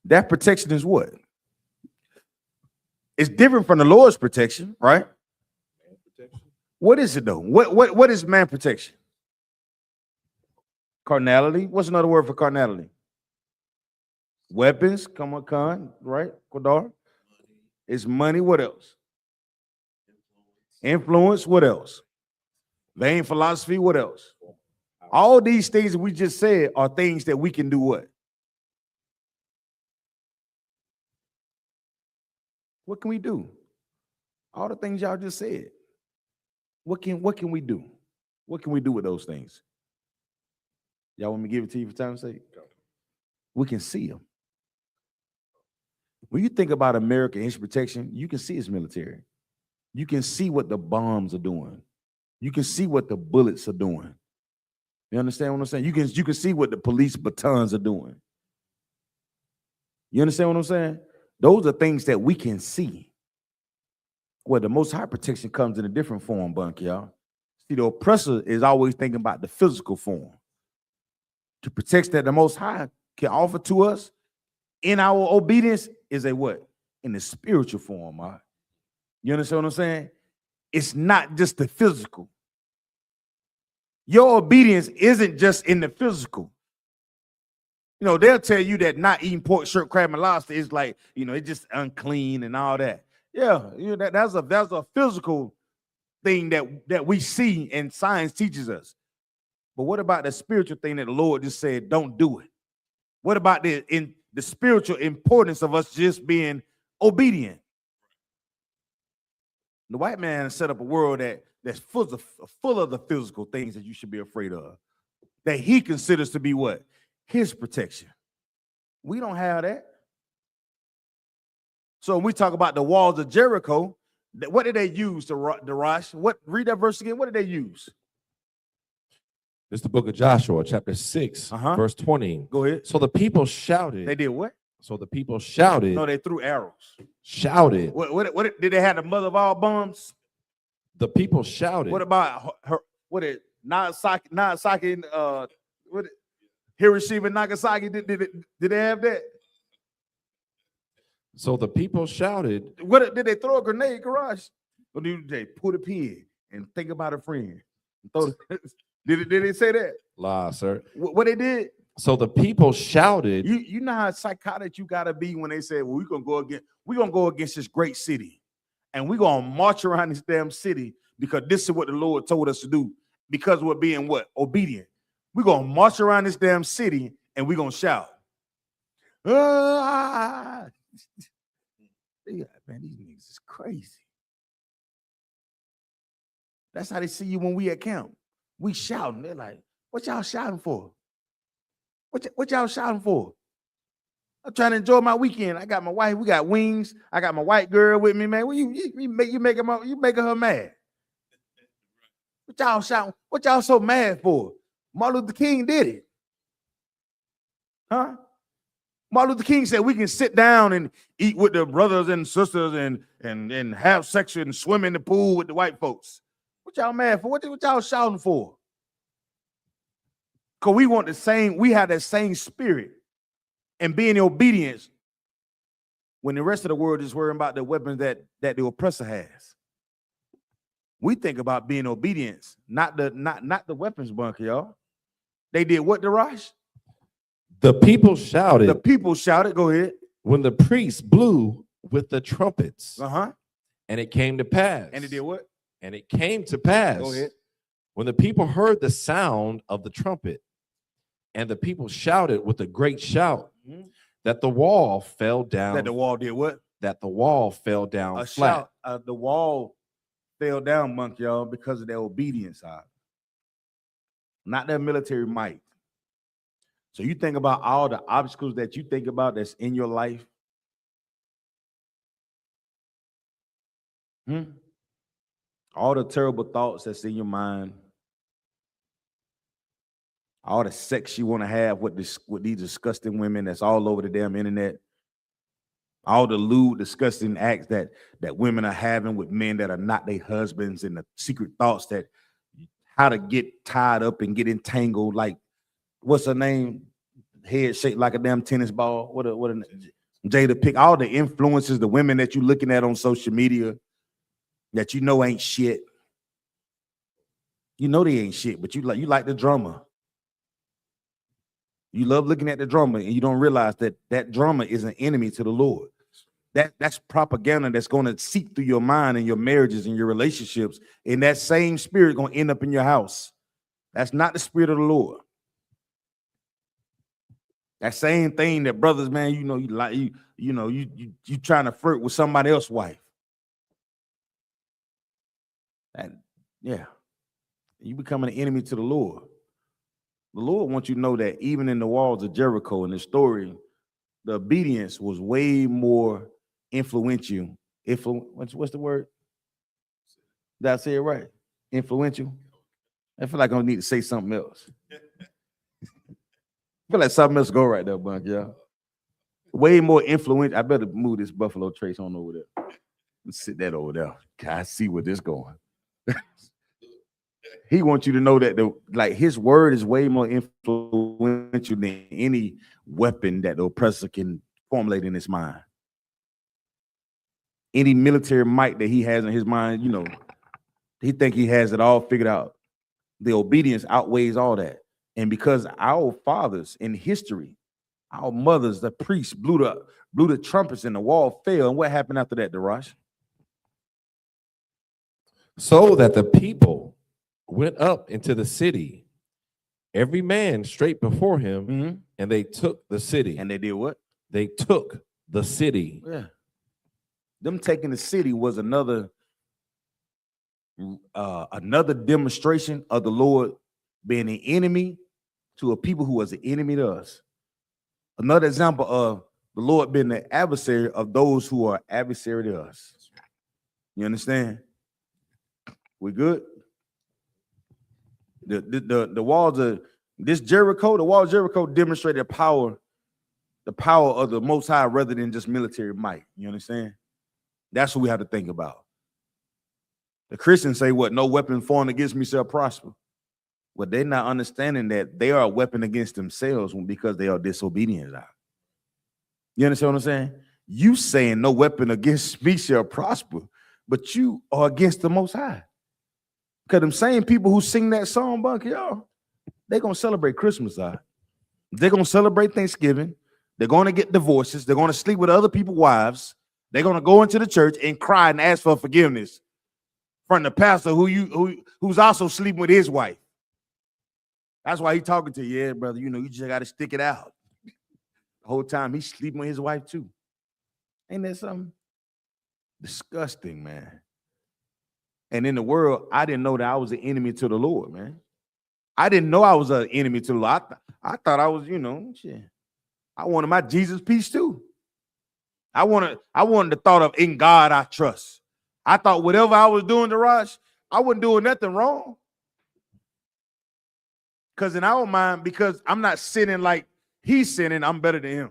That protection is what? It's different from the Lord's protection, right? Man protection. What is it though? What is man protection? Carnality. What's another word for carnality? Weapons. Come on, right? Qadar. It's money. What else? Influence. What else? Vain philosophy. What else? All these things that we just said are things that we can do what? What can we do? All the things y'all just said. What can we do? What can we do with those things? Y'all want me to give it to you for time's sake? We can see them. When you think about America and its protection, you can see its military. You can see what the bombs are doing. You can see what the bullets are doing. You understand what I'm saying? You can see what the police batons are doing. You understand what I'm saying? Those are things that we can see. Well, the Most High protection comes in a different form, Bunk, y'all. See, the oppressor is always thinking about the physical form. The protection that the Most High can offer to us in our obedience is a what? In the spiritual form, right? You understand what I'm saying? It's not just the physical. Your obedience isn't just in the physical. You know, they'll tell you that not eating pork, shrimp, crab, and lobster is like, it's just unclean and all that. Yeah, that's a physical thing that we see and science teaches us. But what about the spiritual thing that the Lord just said, don't do it? What about the spiritual importance of us just being obedient? The white man set up a world that's full of the physical things that you should be afraid of, that he considers to be what? His protection. We don't have that. So when we talk about the walls of Jericho, what did they use to Darash? Read that verse again. What did they use? It's the book of Joshua, chapter 6, verse 20. Go ahead. So the people shouted. They did what? So the people shouted. No, they threw arrows. Shouted. What did they have the mother of all bombs? The people shouted. What about her? What did Nagasaki? What? Hiroshima, Nagasaki. Did they have that? So the people shouted. What did they throw a grenade, garage? Or did they put a pin and think about a friend? Did they say that? Lie, sir. What they did? So the people shouted. You know how psychotic you gotta be when they say, "Well, we're gonna go against this great city, and we're gonna march around this damn city because this is what the Lord told us to do. Because we're being what? Obedient. We're gonna march around this damn city and we're gonna shout. Man, these niggas is crazy. That's how they see you when we at camp. We shouting. They're like, what y'all shouting for? What y'all shouting for? I'm trying to enjoy my weekend. I got my wife. We got wings. I got my white girl with me, man. You making her mad. What y'all shouting? What y'all so mad for? Martin Luther King did it. Huh? Martin Luther King said we can sit down and eat with the brothers and sisters and have sex and swim in the pool with the white folks. What y'all mad for? What y'all shouting for? Because we want the same, we have that same spirit and being in obedience when the rest of the world is worrying about the weapons that the oppressor has. We think about being obedience, not the weapons bunker, y'all. They did what, Darash? The people shouted. The people shouted. Go ahead. When the priests blew with the trumpets. Uh-huh. And it came to pass. And it did what? And it came to pass. Go ahead. When the people heard the sound of the trumpet, and the people shouted with a great shout, that the wall fell down. That the wall did what? That the wall fell down A flat. Shout, the wall fell down, monk, y'all, because of their obedience, not their military might. So you think about all the obstacles that you think about that's in your life. All the terrible thoughts that's in your mind. All the sex you want to have with these disgusting women that's all over the damn internet. All the lewd, disgusting acts that women are having with men that are not their husbands, and the secret thoughts that how to get tied up and get entangled, like what's her name? Head shaped like a damn tennis ball. What a Jada Pick. All the influences, the women that you're looking at on social media that you know ain't shit. You know they ain't shit, but you like the drama. You love looking at the drama, and you don't realize that drama is an enemy to the Lord. That's propaganda that's going to seep through your mind and your marriages and your relationships, and that same spirit going to end up in your house. That's not the spirit of the Lord. That same thing that brothers, man, you trying to flirt with somebody else's wife. And yeah, you becoming an enemy to the Lord. The Lord wants you to know that even in the walls of Jericho in the story, the obedience was way more influential. What's the word? Did I say it right? Influential? I feel like I need to say something else. I feel like something else go right there, bunch, y'all. Way more influential. I better move this Buffalo Trace on over there. Let's sit that over there. I see where this going. He wants you to know that his word is way more influential than any weapon that the oppressor can formulate in his mind. Any military might that he has in his mind, he think he has it all figured out. The obedience outweighs all that. And because our fathers in history, our mothers, the priests blew the trumpets and the wall fell. And what happened after that, Darash? So that the people went up into the city, every man straight before him, and they took the city. And they did what? They took the city. Yeah. Them taking the city was another demonstration of the Lord being an enemy to a people who was an enemy to us. Another example of the Lord being the adversary of those who are adversary to us. You understand? We good? The walls of this Jericho, the walls of Jericho demonstrated the power of the Most High rather than just military might. You understand? That's what we have to think about. The Christians say, what? No weapon formed against me shall prosper. Well, they're not understanding that they are a weapon against themselves because they are disobedient. You understand what I'm saying? You saying no weapon against me shall prosper, but you are against the Most High. Because them same people who sing that song, Bunky, y'all, they're going to celebrate Christmas. They're going to celebrate Thanksgiving. They're going to get divorces. They're going to sleep with other people's wives. They're going to go into the church and cry and ask for forgiveness from the pastor who's also sleeping with his wife. That's why he's talking to you. Yeah, brother, you just got to stick it out. The whole time he's sleeping with his wife too. Ain't that something? Disgusting, man. And in the world, I didn't know that I was an enemy to the Lord, man. I didn't know I was an enemy to the Lord. I thought I was, shit. I wanted my Jesus peace too. I wanted the thought of in God I trust. I thought whatever I was doing to Raj, I wasn't doing nothing wrong. Because in our mind, because I'm not sinning like He's sinning. I'm better than him.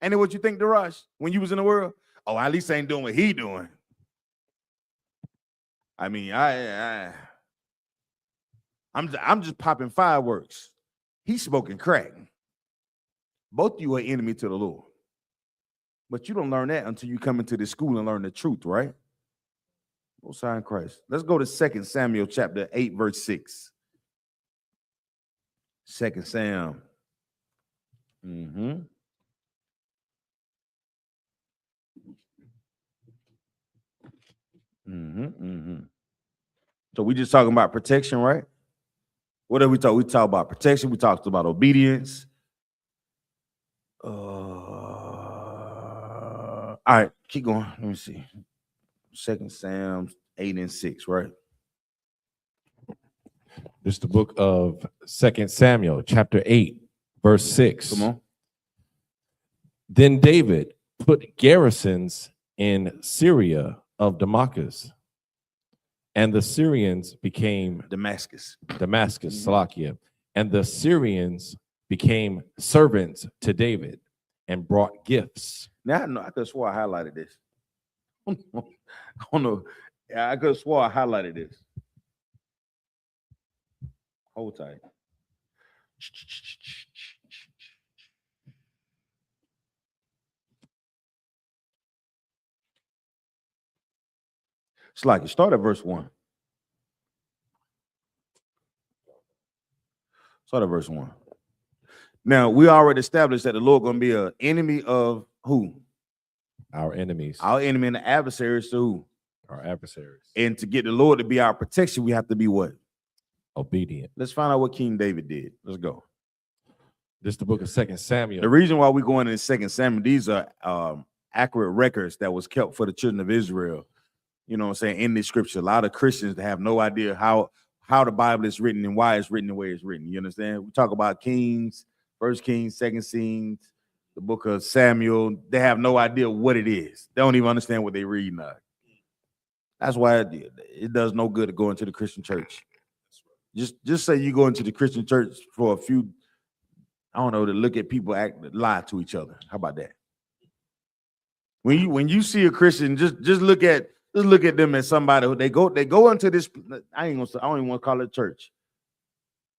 And then what you think, Darash, when you was in the world? Oh, at least I ain't doing what he doing. I mean, I'm just popping fireworks. He's smoking crack. Both of you are enemy to the Lord. But you don't learn that until you come into this school and learn the truth, right? Most High in Christ. Let's go to 2 Samuel chapter 8, verse 6. 2 Sam. So we just talking about protection, right? What did we talk? We talked about protection. We talked about obedience. All right, keep going. Let me see. 2 Sam 8 and 6, right? This is the book of 2 Samuel, chapter 8, verse 6. Come on. Then David put garrisons in Syria of Damascus, and the Syrians became Damascus, Salakia, and the Syrians became servants to David and brought gifts. Now I know I could have swore I highlighted this. I don't know. I could have swore I highlighted this. Hold tight. It's like you start at verse 1. Start at verse 1. Now, we already established that the Lord going to be an enemy of who? Our enemies. Our enemy and the adversaries to who? Our adversaries. And to get the Lord to be our protection, we have to be what? Obedient. Let's find out what King David did. Let's go. This is the book of 2 Samuel. The reason why we're going in 2 Samuel, these are accurate records that was kept for the children of Israel. You know what I'm saying? In this scripture, a lot of Christians that have no idea how the Bible is written and why it's written the way it's written. You understand? We talk about Kings, 1 Kings, 2 Kings, the book of Samuel. They have no idea what it is. They don't even understand what they read now. That's why it does no good to go into the Christian church. Just say you go into the Christian church for a few, I don't know, to look at people lie to each other. How about that? When you see a Christian, just look at them as somebody who they go into this. I don't even want to call it church.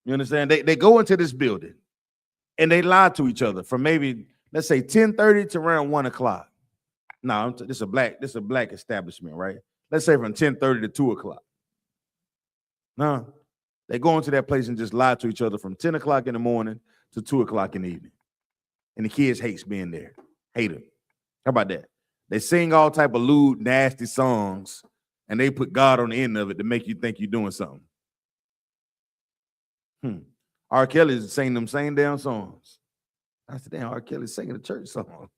You understand? They go into this building and they lie to each other from maybe, let's say 10:30 to around 1 o'clock. No, this is a black establishment, right? Let's say from 10:30 to 2 o'clock. No, they go into that place and just lie to each other from 10 o'clock in the morning to 2 o'clock in the evening. And the kids hates being there. Hate them. How about that? They sing all type of lewd, nasty songs, and they put God on the end of it to make you think you're doing something. R. Kelly's singing them same damn songs. I said, damn, R. Kelly's singing a church song.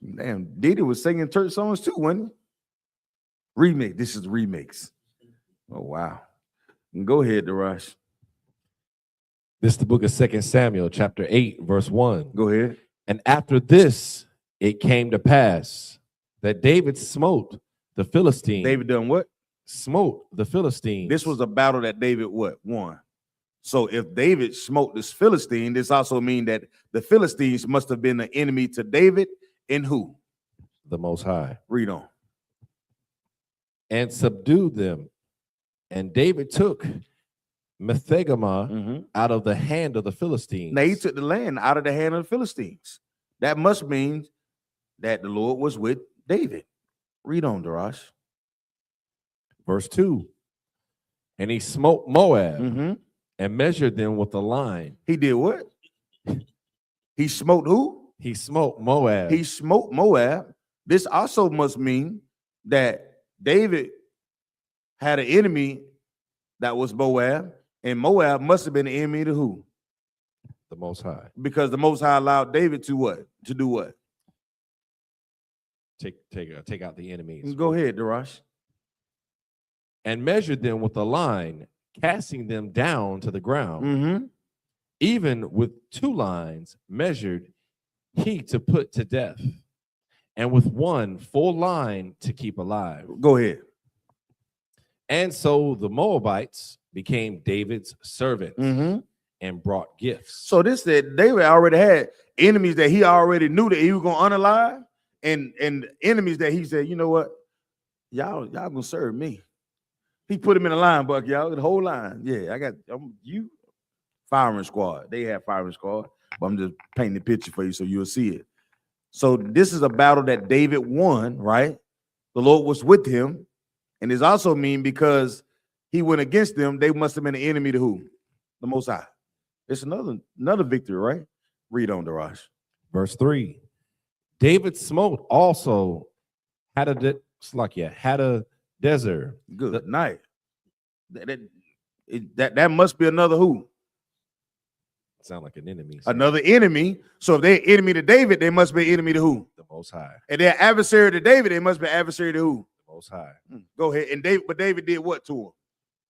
Damn, Diddy was singing church songs too, wasn't he? Remix. This is the remix. Oh, wow. Go ahead, Darash. This is the book of 2 Samuel, chapter 8, verse 1. Go ahead. And after this, it came to pass that David smote the Philistines. David done what? Smote the Philistines. This was a battle that David won. So if David smote this Philistine, this also means that the Philistines must have been an enemy to David and who? The Most High. Read on. And subdued them. And David took Methegama out of the hand of the Philistines. Now he took the land out of the hand of the Philistines. That must mean that the Lord was with David. Read on, Darash. Verse 2. And he smote Moab and measured them with a line. He did what? He smote who? He smote Moab. He smote Moab. This also must mean that David had an enemy that was Moab, and Moab must have been an enemy to who? The Most High. Because the Most High allowed David to what? To do what? Take out the enemies. Go ahead, Darash. And measured them with a line, casting them down to the ground. Even with 2 lines measured he to put to death, and with 1 full line to keep alive. Go ahead. And so the Moabites became David's servants, and brought gifts. So this said David already had enemies that he already knew that he was gonna unalive, and enemies that he said, you know what, y'all gonna serve me. He put him in a line, Buck, y'all, the whole line. Yeah, I got you firing squad. They have firing squad, but I'm just painting the picture for you so you'll see it. So this is a battle that David won, right? The Lord was with him, and it's also mean because he went against them, they must have been an enemy to who? The Most High. It's another victory, right? Read on, Darash. Verse 3. David smote also Hadadezer. Good night. That must be another who? Sound like an enemy. Another enemy. So if they're enemy to David, they must be enemy to who? The Most High. And they're adversary to David, they must be adversary to who? The Most High. Go ahead. And David did what to him?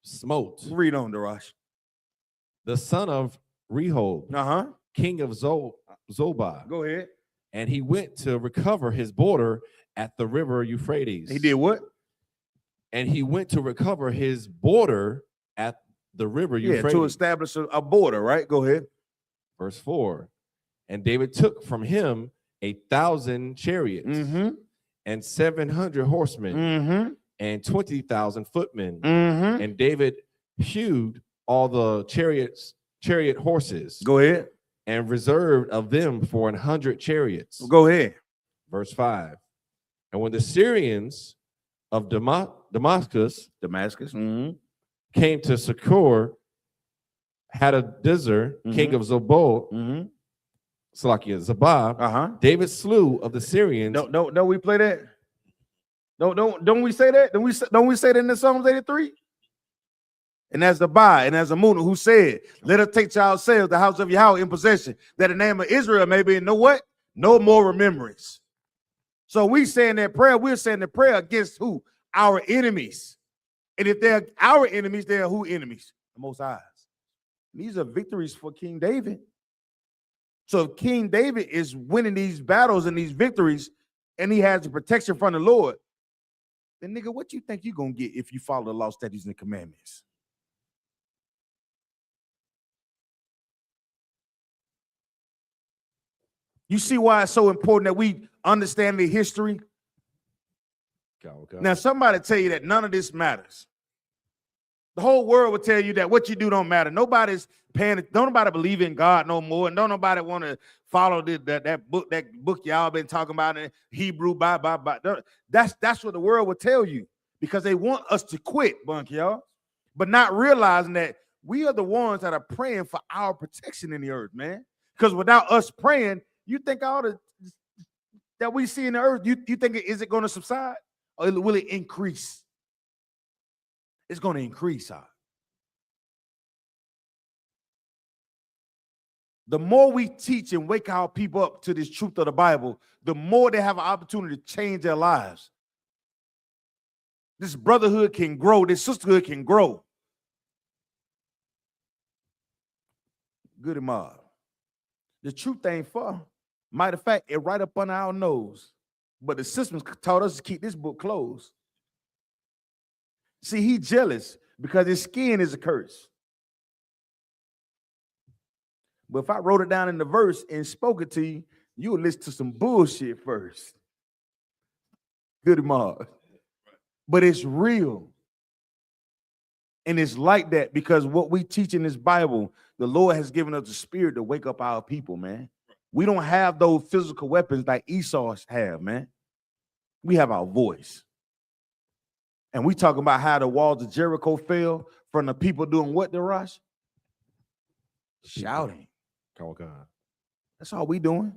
Smote. Read on, Darash. The son of Rehob, king of Zobah. Go ahead. And he went to recover his border at the river Euphrates. He did what? And he went to recover his border at the river Euphrates. Yeah, to establish a border, right? Go ahead. Verse 4. And David took from him 1,000 chariots and 700 horsemen and 20,000 footmen. And David hewed all the chariot horses. Go ahead. And reserved of them for 100 chariots. Go ahead. Verse 5. And when the Syrians of Damascus came to succor Hadadezer, king of Zobah, Zabah, David slew of the Syrians. Don't we play that? Don't we say that? Don't we say that in the Psalms 83? And as the Ba and as the Moon who said, let us take to ourselves the house of Yahweh in possession, that the name of Israel may be no what? No more remembrance. So we saying that prayer, we're saying the prayer against who? Our enemies. And if they're our enemies, they're who enemies? The Most High. These are victories for King David. So if King David is winning these battles and these victories, and he has the protection from the Lord, then nigga, what you think you're going to get if you follow the law, statutes, and commandments? You see why it's so important that we understand the history? Okay. Now, somebody tell you that none of this matters. The whole world will tell you that what you do don't matter. Nobody's paying. Don't nobody believe in God no more, and don't nobody want to follow that book y'all been talking about in Hebrew. That's what the world will tell you because they want us to quit, bunk y'all, but not realizing that we are the ones that are praying for our protection in the earth, man. Because without us praying, you think all the that we see in the earth, you think is it going to subside or will it increase? It's going to increase. The more we teach and wake our people up to this truth of the Bible, the more they have an opportunity to change their lives. This brotherhood can grow. This sisterhood can grow. Good mob. The truth ain't far. Matter of fact, it right up under our nose. But the systems taught us to keep this book closed. See, he's jealous because his skin is a curse. But if I wrote it down in the verse and spoke it to you, you would listen to some bullshit first. Good mob. But it's real. And it's like that because what we teach in this Bible, the Lord has given us the spirit to wake up our people, man. We don't have those physical weapons like Esau have, man. We have our voice. And we talking about how the walls of Jericho fell from the people doing what, Darash? Shouting. Oh, God. That's all we doing.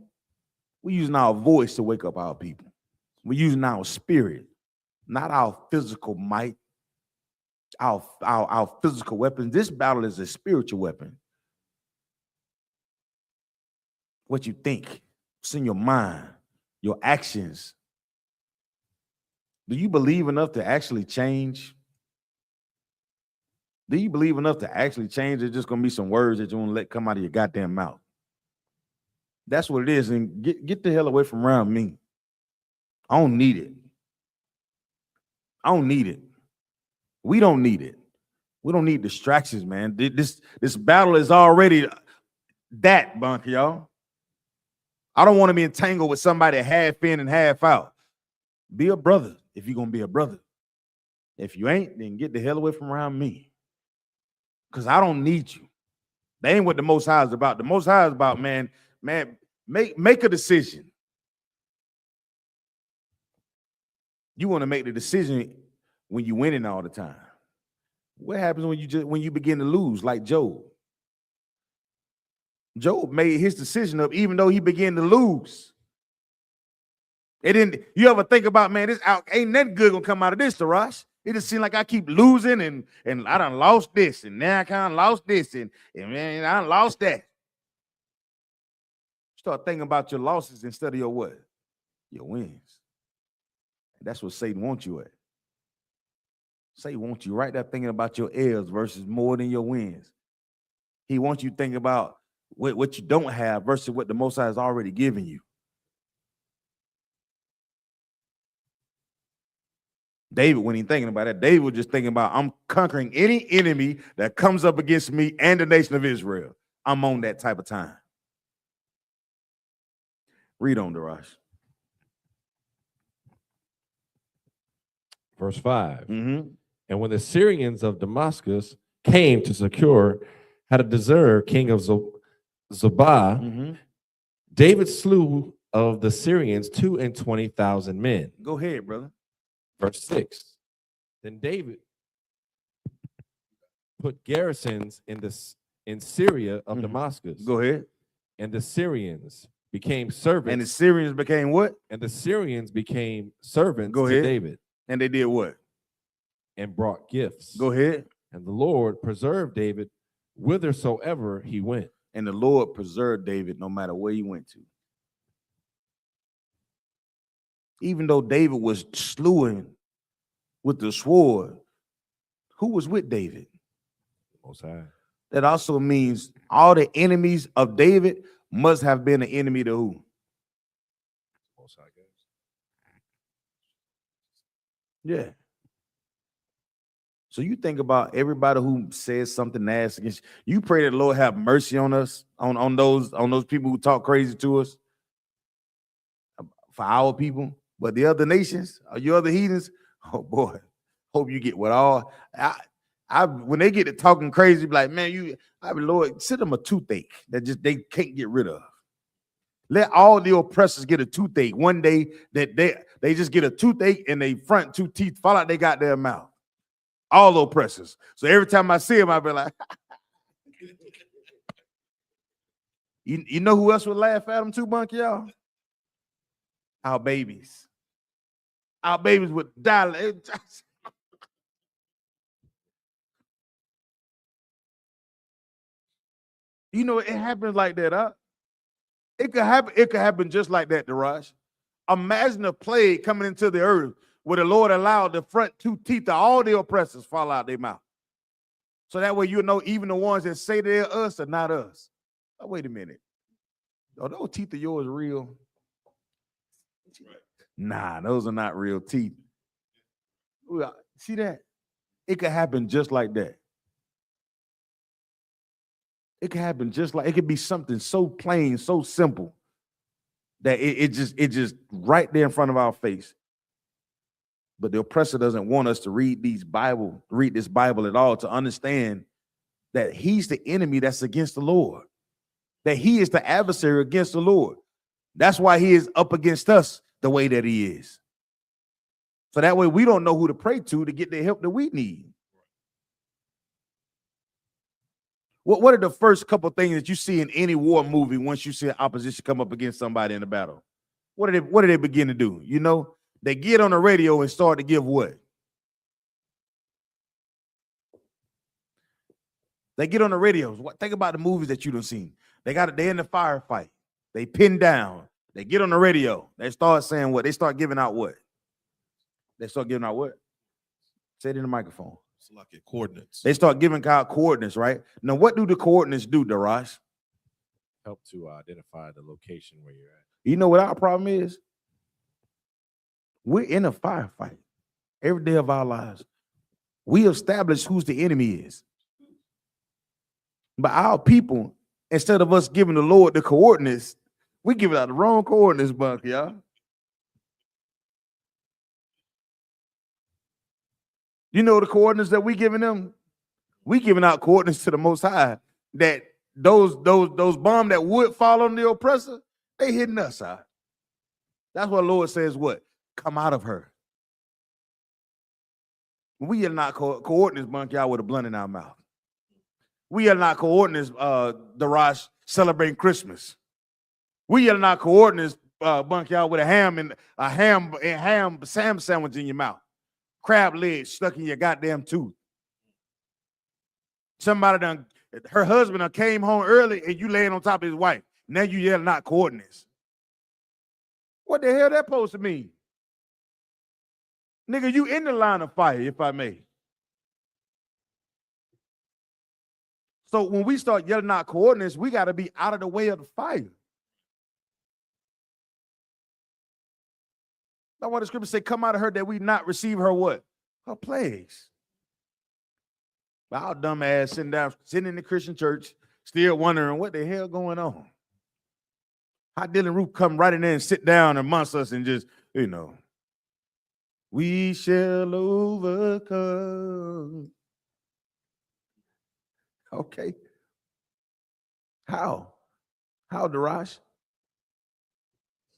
We using our voice to wake up our people. We're using our spirit, not our physical might, our physical weapons. This battle is a spiritual weapon. What you think, what's in your mind, your actions. Do you believe enough to actually change? Do you believe enough to actually change? It's just going to be some words that you want to let come out of your goddamn mouth. That's what it is. And get the hell away from around me. I don't need it. I don't need it. We don't need it. We don't need distractions, man. This battle is already that, Bunker, y'all. I don't want to be entangled with somebody half in and half out. Be a brother if you're going to be a brother. If you ain't, then get the hell away from around me. Because I don't need you. That ain't what the Most High is about. The Most High is about, man, make a decision. You want to make the decision when you're winning all the time. What happens when you begin to lose, like Job? Job made his decision up even though he began to lose. It didn't. You ever think about, man, this out ain't nothing good gonna come out of this, Tarash? It just seems like I keep losing and I done lost this and now I kind of lost this and man, I done lost that. Start thinking about your losses instead of your what? Your wins. That's what Satan wants you at. Satan wants you right there thinking about your L's versus more than your wins. He wants you thinking about what you don't have versus what the Most High has already given you. David, when he's thinking about that, David was just thinking about, I'm conquering any enemy that comes up against me and the nation of Israel. I'm on that type of time. Read on, Darash. Verse 5. Mm-hmm. And when the Syrians of Damascus came to secure Hadadezer, king of Zobah, Mm-hmm. David slew of the Syrians 22,000 men. Go ahead, brother. Verse 6. Then David put garrisons in Syria of Damascus. Go ahead. And the Syrians became servants. And the Syrians became what? And the Syrians became servants Go to ahead. David. And they did what? And brought gifts. Go ahead. And the Lord preserved David whithersoever he went. And the Lord preserved David no matter where he went to. Even though David was slewing with the sword, who was with David? Most High. That also means all the enemies of David must have been an enemy to who? Most High, guys. Yeah. So you think about everybody who says something nasty against you. You pray that the Lord have mercy on us, on those people who talk crazy to us, for our people. But the other nations, your other heathens, oh boy, hope you get what all. When they get to talking crazy, be like, man, Lord, send them a toothache that just they can't get rid of. Let all the oppressors get a toothache. One day that they just get a toothache and they front two teeth fall out they got their mouth. All the oppressors. So every time I see them, I be like, you know who else would laugh at them too, Bunky, y'all? Our babies. Our babies would die. You know, it happens like that, huh? It could happen just like that, Daraj. Imagine a plague coming into the earth where the Lord allowed the front two teeth of all the oppressors fall out their mouth. So that way you know even the ones that say they're us are not us. Oh, wait a minute. Are those teeth of yours real? Nah, those are not real teeth. See that? It could happen just like that. It could happen just like, it could be something so plain, so simple that it just right there in front of our face. But the oppressor doesn't want us to read this Bible at all, to understand that he's the enemy that's against the Lord, that he is the adversary against the Lord. That's why he is up against us the way that he is. So that way we don't know who to pray to get the help that we need. What are the first couple things that you see in any war movie once you see an opposition come up against somebody in the battle? What do they begin to do? You know, they get on the radio and start to give what? They get on the radios. Think about the movies that you done seen. They in the firefight. They pin down. They get on the radio. They start saying what? They start giving out what? They start giving out what? Say it in the microphone. It's like your coordinates. They start giving out coordinates, right? Now, what do the coordinates do, Daraj? Help to identify the location where you're at. You know what our problem is? We're in a firefight every day of our lives. We establish who's the enemy is. But our people, instead of us giving the Lord the coordinates, we give it out the wrong coordinates, Buck, y'all. You know the coordinates that we giving them? We giving out coordinates to the Most High that those bombs that would fall on the oppressor, they hitting us out. That's what the Lord says, what? Come out of her. We are not coordinates, Bunk, y'all, with a blunt in our mouth. We are not coordinates, Darash, celebrating Christmas. We are not coordinates, Bunk, y'all, with a ham sandwich in your mouth. Crab legs stuck in your goddamn tooth. Somebody done, her husband done came home early and you laying on top of his wife. Now you yell not coordinates. What the hell that supposed to mean? Nigga, you in the line of fire, if I may. So when we start yelling out coordinates, we got to be out of the way of the fire. That's why the scripture say, come out of her that we not receive her what? Her plagues. But our dumb ass sitting in the Christian church, still wondering what the hell going on. How Dylan Root come right in there and sit down amongst us and just, you know, we shall overcome. Okay. How, Darash?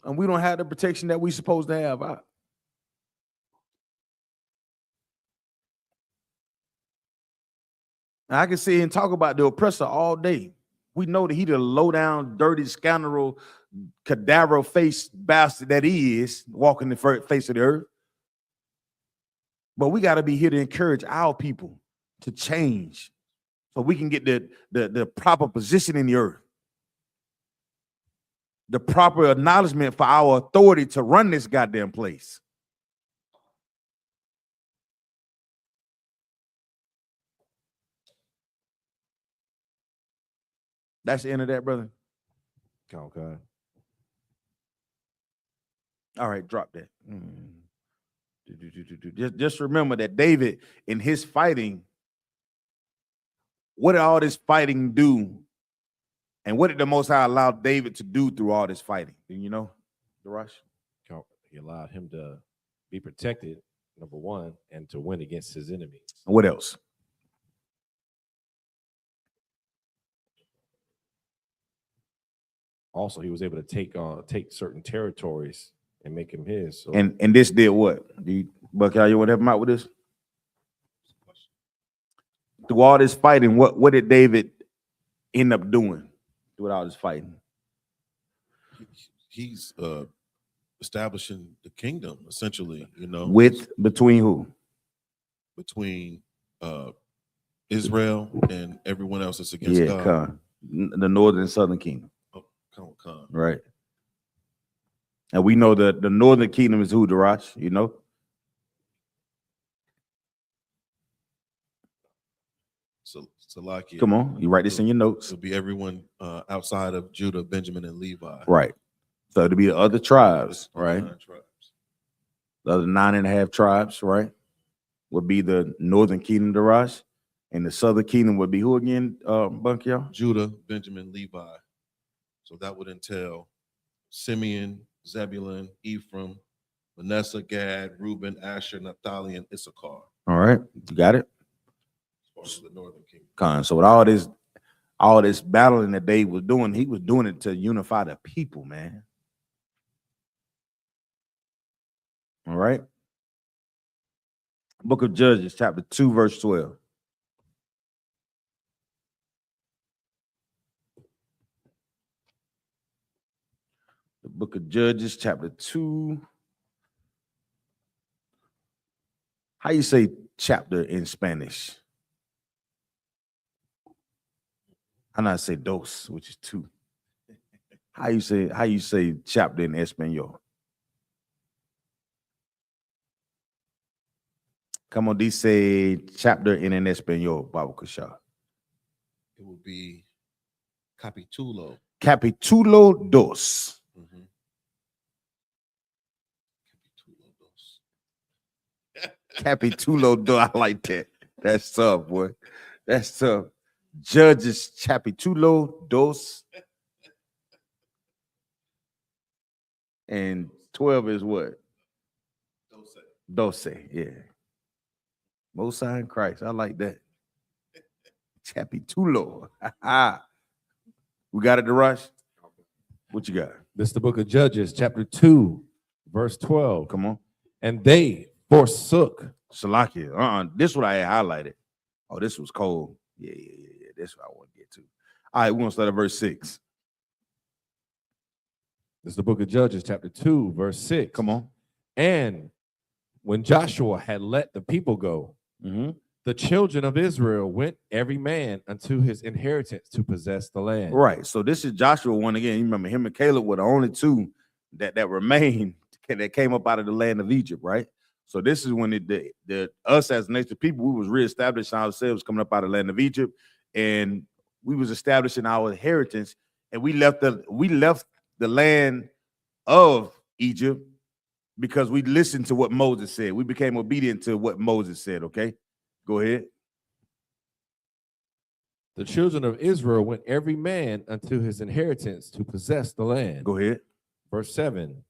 And we don't have the protection that we supposed to have. I can sit here and talk about the oppressor all day. We know that he the low down, dirty, scoundrel, cadaver face bastard that he is, walking the face of the earth. But we got to be here to encourage our people to change so we can get the proper position in the earth. The proper acknowledgement for our authority to run this goddamn place. That's the end of that, brother. Okay. All right, drop that. Just remember that David, in his fighting, what did all this fighting do? And what did the Most High allow David to do through all this fighting? Do you know, Darash? He allowed him to be protected, number one, and to win against his enemies. What else? Also, he was able to take certain territories and make him his. So. And this did what? Bucky, you want to help him out with this? Through all this fighting, what did David end up doing through all this fighting? He's establishing the kingdom, essentially, you know. Between who? Between Israel and everyone else that's against God. Khan. The northern and southern kingdom. Khan. Right. And we know that the northern kingdom is who, Darash, you know? So Salakia. Come on, you write this in your notes. It'll be everyone outside of Judah, Benjamin, and Levi. Right. So it'll be the other tribes, right? 9 tribes. The other 9.5 tribes, right? Would be the northern kingdom, Darash. And the southern kingdom would be who again, Bunky? Judah, Benjamin, Levi. So that would entail Simeon, Zebulun, Ephraim, Manasseh, Gad, Reuben, Asher, Naphtali, and Issachar. All right, you got it. As far as the northern kingdom. Con. So with all this battling that David was doing, he was doing it to unify the people, man. All right. Book of Judges, chapter 2, verse 12. The book of Judges, chapter 2. How you say chapter in Spanish? I not say dos, which is 2. How you say chapter in Espanol? Come on, dice chapter in Espanol, Baba Kusha. It will be capítulo. Capítulo 2. Mm-hmm. Capítulo 2. I like that. That's tough, boy. That's tough. Judges capítulo 2 and 12 is what? 12. Yeah. Most High in Christ. I like that. Capítulo. We got it, Darash? What you got? This is the book of Judges, chapter 2, verse 12. Come on. And they forsook. Salakia. This is what I had highlighted. Oh, this was cold. Yeah. That's what I want to get to. All right, we're going to start at verse 6. This is the book of Judges, chapter 2, verse 6. Come on. And when Joshua had let the people go, the children of Israel went every man unto his inheritance to possess the land. Right. So this is Joshua 1 again. You remember him and Caleb were the only two that remained that came up out of the land of Egypt, right? So this is when us as nation people, we was reestablishing ourselves coming up out of the land of Egypt, and we was establishing our inheritance, and we left the land of Egypt because we listened to what Moses said. We became obedient to what Moses said, okay? Go ahead. The children of Israel went every man unto his inheritance to possess the land. Go ahead. Verse 7.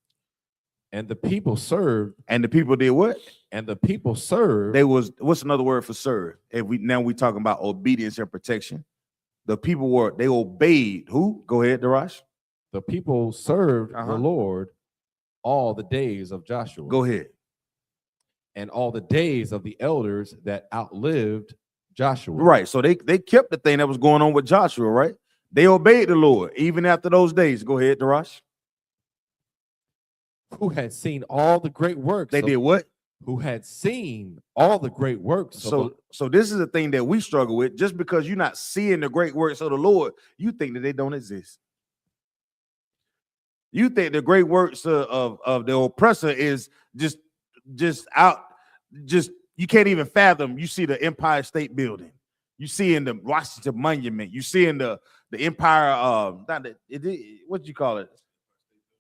And the people served. And the people did what? And the people served. What's another word for serve? Now we talking about obedience and protection. The people they obeyed who? Go ahead, Darash. The people served the Lord all the days of Joshua. Go ahead. And all the days of the elders that outlived Joshua. Right. So they kept the thing that was going on with Joshua, right? They obeyed the Lord even after those days. Go ahead, Darash. Who had seen all the great works. They did what? Who had seen all the great works. So this is the thing that we struggle with. Just because you're not seeing the great works of the Lord, you think that they don't exist. You think the great works of the oppressor is just out. Just you can't even fathom. You see the Empire State Building, you see in the Washington Monument, you see in the Empire what do you call it?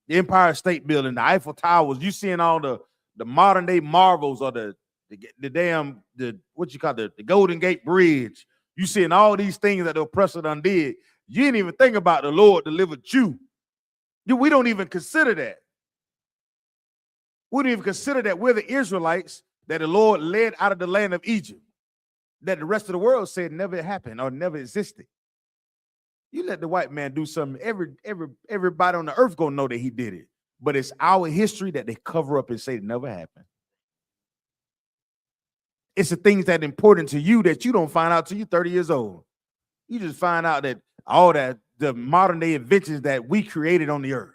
The Empire State Building, the Eiffel Towers. You seeing all the modern day marvels or the what you call the Golden Gate Bridge. You seeing all these things that the oppressor done did. You didn't even think about the Lord delivered you. We don't even consider that. We don't even consider that we're the Israelites that the Lord led out of the land of Egypt, that the rest of the world said never happened or never existed. You let the white man do something, everybody on the earth gonna know that he did it. But it's our history that they cover up and say it never happened. It's the things that are important to you that you don't find out till you're 30 years old. You just find out that all that the modern day inventions that we created on the earth.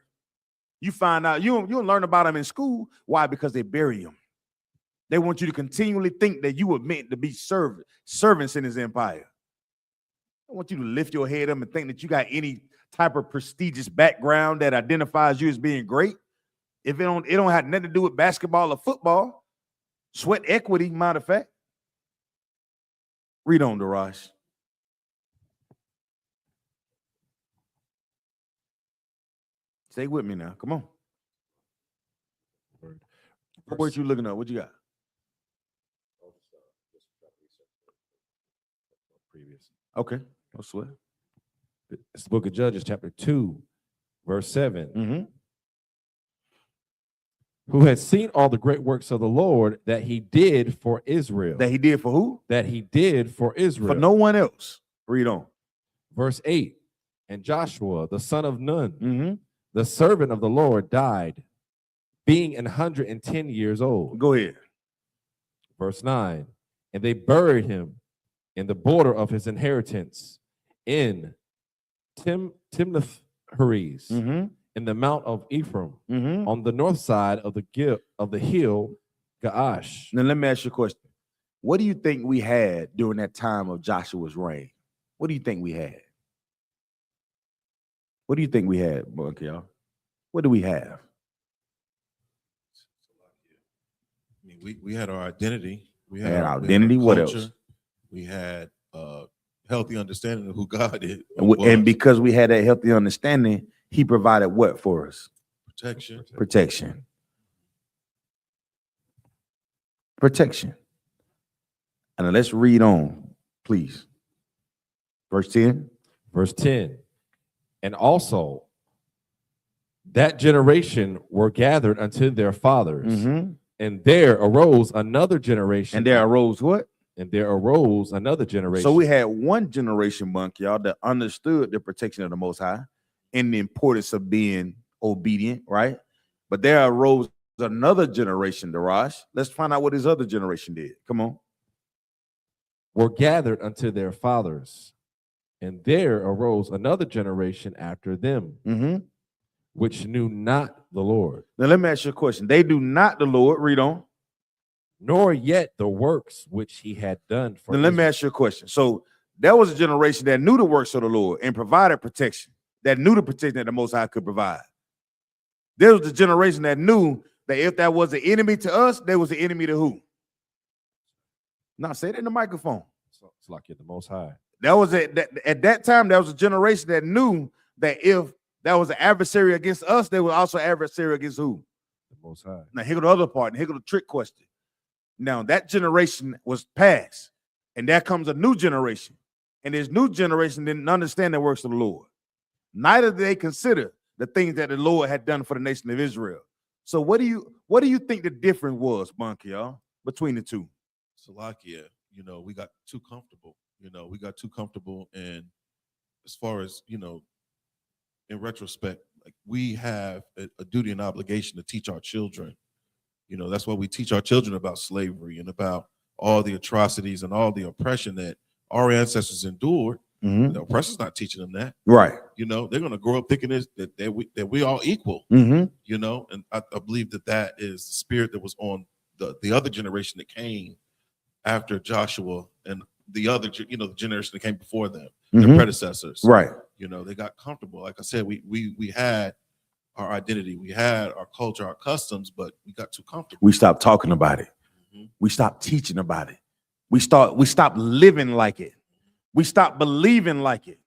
You find out you don't learn about them in school. Why? Because they bury them. They want you to continually think that you were meant to be servants in his empire. I want you to lift your head up and think that you got any type of prestigious background that identifies you as being great. If it don't have nothing to do with basketball or football, sweat equity, matter of fact. Read on, Darash. Stay with me now. Come on. What word you looking at? What you got? Okay. No sweat. It's the book of Judges, chapter 2, verse 7. Who had seen all the great works of the Lord that he did for Israel. That he did for who? That he did for Israel. For no one else. Read on. Verse 8. And Joshua, the son of Nun, the servant of the Lord, died, being 110 years old. Go ahead. Verse 9. And they buried him in the border of his inheritance in Timnath-Heres, in the mount of Ephraim, on the north side of the hill Gaash. Now let me ask you a question. What do you think we had during that time of Joshua's reign? What do you think we had? What do you think we had, y'all? What do we have? I mean, we had our identity. We had our identity. What else? We had healthy understanding of who God is. And because we had that healthy understanding, he provided what for us? Protection. Protection. Protection. And let's read on, please. Verse 10. Verse 10. And also that generation were gathered unto their fathers, and there arose another generation. And there arose what? And there arose another generation. So we had one generation, Monk, y'all, that understood the protection of the Most High and the importance of being obedient, right? But there arose another generation, Darash. Let's find out what his other generation did. Come on. Were gathered unto their fathers, and there arose another generation after them, which knew not the Lord. Now let me ask you a question. They do not the Lord. Read on. Nor yet the works which he had done for Then let me ask you a question. So there was a generation that knew the works of the Lord and provided protection, that knew the protection that the Most High could provide. There was the generation that knew that if that was an enemy to us, there was an enemy to who? Now say it in the microphone. It's like you're the Most High. At that time, there was a generation that knew that if there was an adversary against us, there was also an adversary against who? The Most High. Now here go the other part, and here go the trick question. Now that generation was past, and there comes a new generation, and this new generation didn't understand the works of the Lord. Neither did they consider the things that the Lord had done for the nation of Israel. So what do you think the difference was, Bunky, y'all, between the two? Salakia, we got too comfortable. We got too comfortable, and as far as in retrospect, like we have a duty and obligation to teach our children. That's why we teach our children about slavery and about all the atrocities and all the oppression that our ancestors endured. The oppressor's not teaching them that. Right. They're going to grow up thinking that we all equal. Mm-hmm. And I believe that is the spirit that was on the other generation that came after Joshua and the other, the generation that came before them, their predecessors. Right. They got comfortable. Like I said, we had our identity, we had our culture, our customs, but we got too comfortable. We stopped talking about it. We stopped teaching about it. We stopped living like it. We stopped believing like it.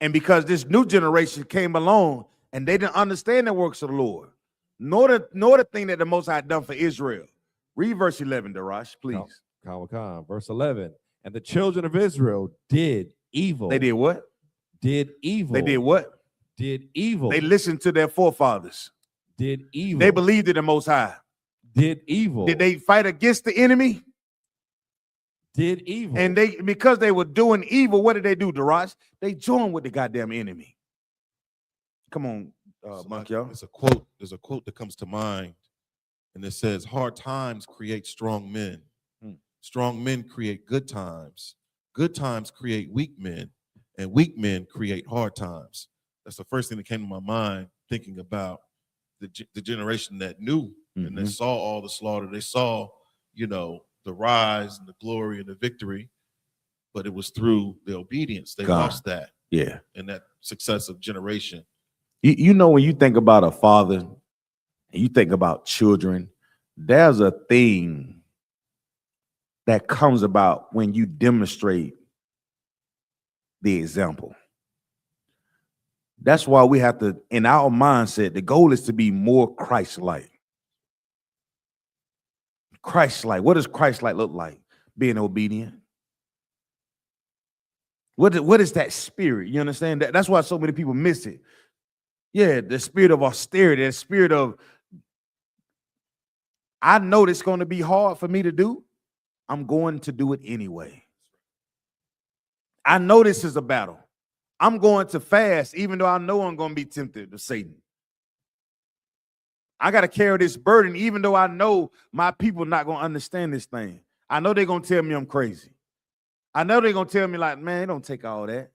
And because this new generation came along and they didn't understand the works of the Lord, nor the thing that the Most High had done for Israel. Read verse 11, Darash, please. Verse 11. And the children of Israel did evil. They did what? Did evil. They did what? Did evil. They listened to their forefathers. Did evil. They believed in the Most High. Did evil. Did they fight against the enemy? Did evil. And because they were doing evil, what did they do, Darash? They joined with the goddamn enemy. Come on, Monk, y'all. There's a quote that comes to mind, and it says, hard times create strong men. Strong men create good times. Good times create weak men, and weak men create hard times. That's the first thing that came to my mind, thinking about the generation that knew and they saw all the slaughter. They saw, the rise and the glory and the victory, but it was through the obedience. They lost that. Yeah. And that successive generation. When you think about a father and you think about children, there's a thing that comes about when you demonstrate the example. That's why we have to, in our mindset, the goal is to be more Christ-like. Christ-like. What does Christ-like look like? Being obedient. What is that spirit? You understand that? That's why so many people miss it. Yeah, the spirit of austerity, the spirit of, I know it's going to be hard for me to do. I'm going to do it anyway. I know this is a battle. I'm going to fast, even though I know I'm going to be tempted to Satan. I got to carry this burden, even though I know my people not going to understand this thing. I know they're going to tell me I'm crazy. I know they're going to tell me like, man, it don't take all that.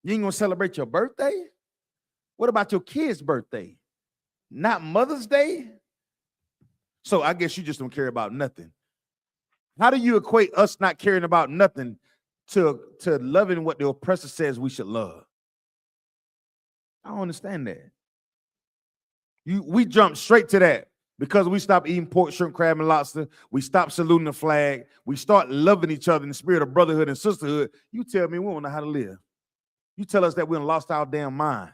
You ain't going to celebrate your birthday? What about your kid's birthday? Not Mother's Day? So I guess you just don't care about nothing. How do you equate us not caring about nothing to loving what the oppressor says we should love? I don't understand that. We jump straight to that because we stop eating pork, shrimp, crab, and lobster. We stop saluting the flag. We start loving each other in the spirit of brotherhood and sisterhood. You tell me we don't know how to live. You tell us that we done lost our damn mind.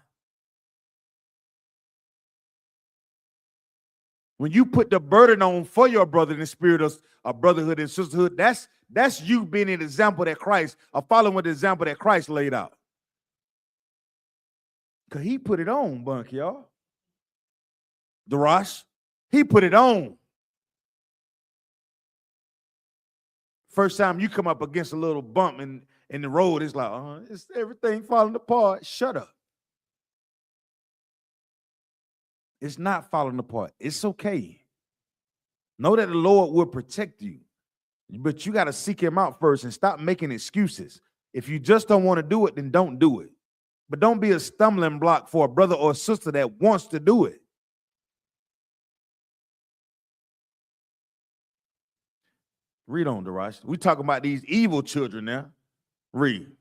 When you put the burden on for your brother in the spirit of brotherhood and sisterhood, that's you being an example that Christ, following the example that Christ laid out. Because he put it on, Bunk, y'all. Darash, he put it on. First time you come up against a little bump in the road, it's like, it's everything falling apart. Shut up. It's not falling apart. It's okay. Know that the Lord will protect you. But you got to seek him out first and stop making excuses. If you just don't want to do it, then don't do it. But don't be a stumbling block for a brother or a sister that wants to do it. Read on, Darash. We talking about these evil children now. Read.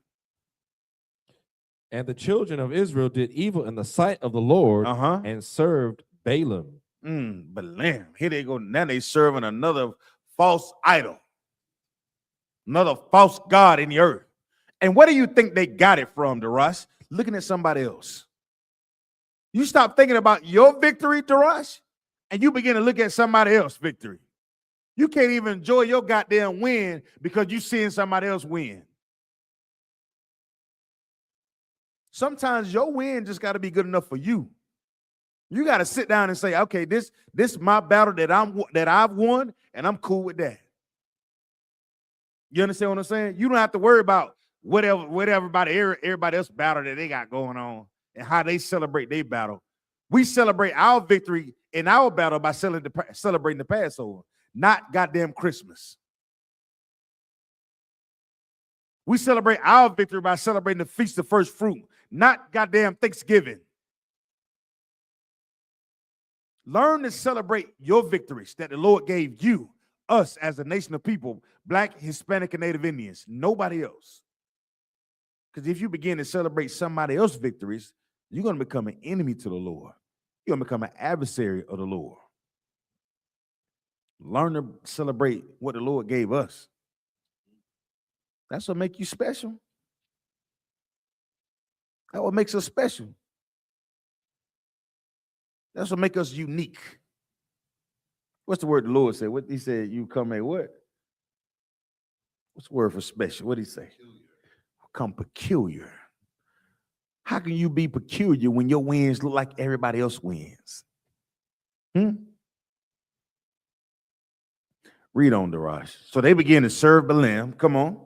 And the children of Israel did evil in the sight of the Lord and served Balaam. Balaam. Here they go. Now they serving another false idol. Another false god in the earth. And where do you think they got it from, Darash? Looking at somebody else. You stop thinking about your victory, Darash, and you begin to look at somebody else's victory. You can't even enjoy your goddamn win because you seeing somebody else win. Sometimes your win just got to be good enough for you. You got to sit down and say, okay, this is my battle that I've won, and I'm cool with that. You understand what I'm saying? You don't have to worry about whatever everybody else battle that they got going on and how they celebrate their battle. We celebrate our victory in our battle by celebrating the Passover, not goddamn Christmas. We celebrate our victory by celebrating the Feast of First Fruit, not goddamn Thanksgiving. Learn to celebrate your victories that the Lord gave you, us as a nation of people, Black, Hispanic, and Native Indians, nobody else. Because if you begin to celebrate somebody else's victories, you're going to become an enemy to the Lord. You're going to become an adversary of the Lord. Learn to celebrate what the Lord gave us. That's what makes you special. That's what makes us special. That's what makes us unique. What's the word the Lord said? What he said, you come a what? What's the word for special? What did he say? Come peculiar. How can you be peculiar when your wins look like everybody else wins? Read on, Darash. So they began to serve Balaam. Come on.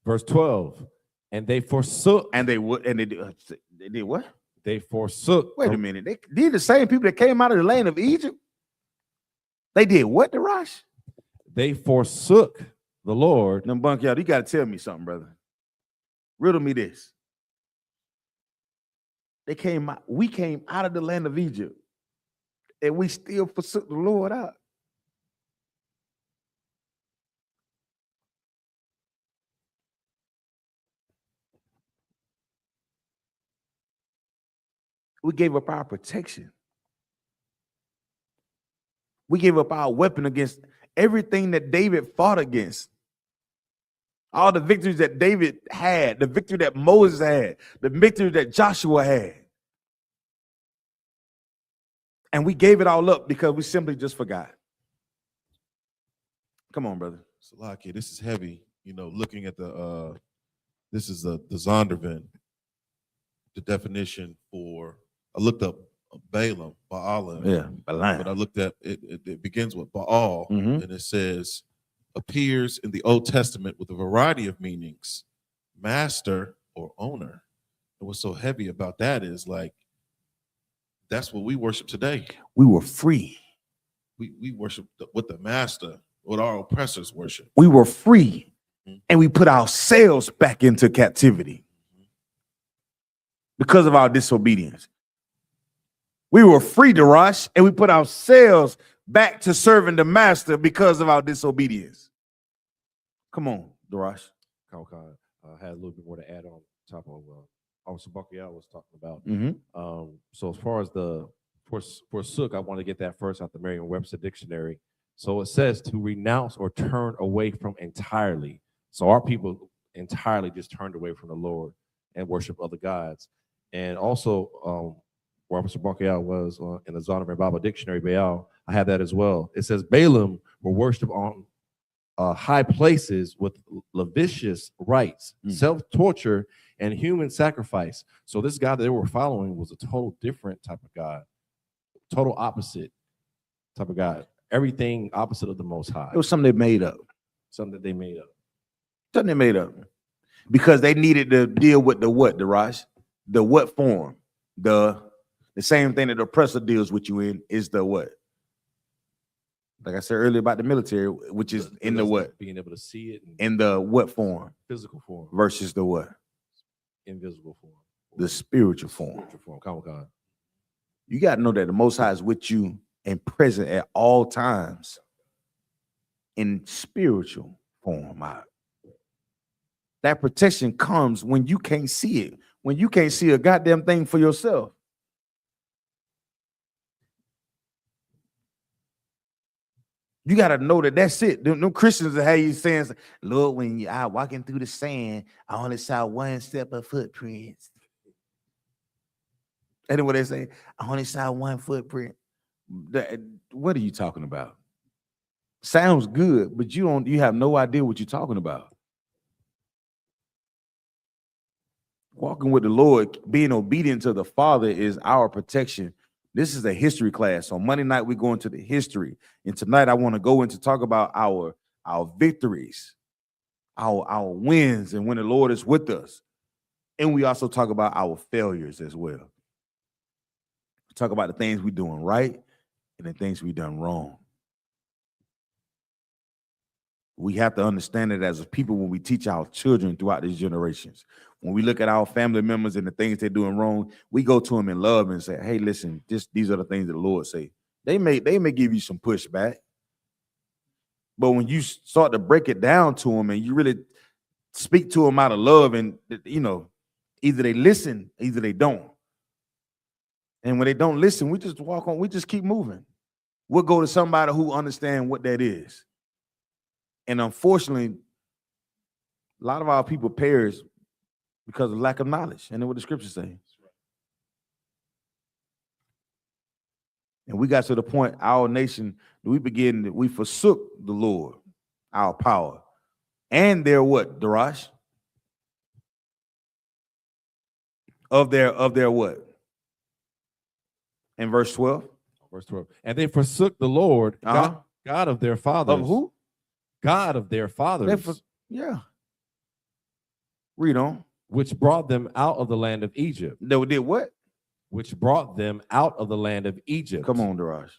Verse 12. And they forsook. And they would, and they did what? They forsook. Wait a minute. These are the same people that came out of the land of Egypt. They did what, Darash? They forsook the Lord. Now, Bunk, y'all, you got to tell me something, brother. Riddle me this. We came out of the land of Egypt, and we still forsook the Lord out. We gave up our protection. We gave up our weapon against everything that David fought against. All the victories that David had, the victory that Moses had, the victory that Joshua had. And we gave it all up because we simply just forgot. Come on, brother. Salaki, this is heavy. You know, looking at this is the Zondervan, the definition for, I looked up Balaam. Yeah, Balaam. But I looked at it begins with Baal, and it says, appears in the Old Testament with a variety of meanings, master or owner. And what's so heavy about that is like, that's what we worship today. We were free. We worship what the master, what our oppressors worship. We were free, and we put ourselves back into captivity because of our disobedience. We were free, Darash, and we put ourselves back to serving the master because of our disobedience. Come on, Darash. I had a little bit more to add on top of Isupk was talking about. So as far as the forsook, I want to get that first out the Merriam-Webster dictionary. So it says to renounce or turn away from entirely. So our people entirely just turned away from the Lord and worship other gods. And also where Mr. Baal was in the Zondervan Bible Dictionary, Baal. I have that as well. It says Balaam were worshipped on high places with lascivious rites, self-torture, and human sacrifice. So this God that they were following was a total different type of God, total opposite type of God. Everything opposite of the Most High. It was something they made up. Something that they made up. Something they made up. Because they needed to deal with the what, Daraj? The what form? The same thing that the oppressor deals with you in is the what? Like I said earlier about the military, which is in the what? Being able to see it in the what form? Physical form versus the what? Invisible form. The spiritual form. Spiritual form. Come on, God. You got to know that the Most High is with you and present at all times in spiritual form. That protection comes when you can't see it, when you can't see a goddamn thing for yourself. You got to know that that's it. Them Christians that have you saying, Lord, when you out walking through the sand, I only saw one step of footprints. And then what they say, I only saw one footprint. What are you talking about? Sounds good, but you have no idea what you're talking about. Walking with the Lord, being obedient to the Father is our protection. This is a history class. On Monday night, we go into the history. And tonight I want to go into talk about our victories, our wins, and when the Lord is with us. And we also talk about our failures as well. Talk about the things we're doing right and the things we've done wrong. We have to understand it as a people when we teach our children throughout these generations. When we look at our family members and the things they're doing wrong, we go to them in love and say, hey, listen, these are the things that the Lord say. They may give you some pushback. But when you start to break it down to them and you really speak to them out of love, and either they listen, either they don't. And when they don't listen, we just walk on, we just keep moving. We'll go to somebody who understands what that is. And unfortunately, a lot of our people perish because of lack of knowledge. And then what the scriptures say. And we got to the point, our nation, we forsook the Lord, our power. And their what, Darash? Of their what? In verse 12? Verse 12. And they forsook the Lord, God of their fathers. Of who? God of their fathers. Yeah. Read on. Which brought them out of the land of Egypt. They did what? Which brought them out of the land of Egypt. Come on, Daraj.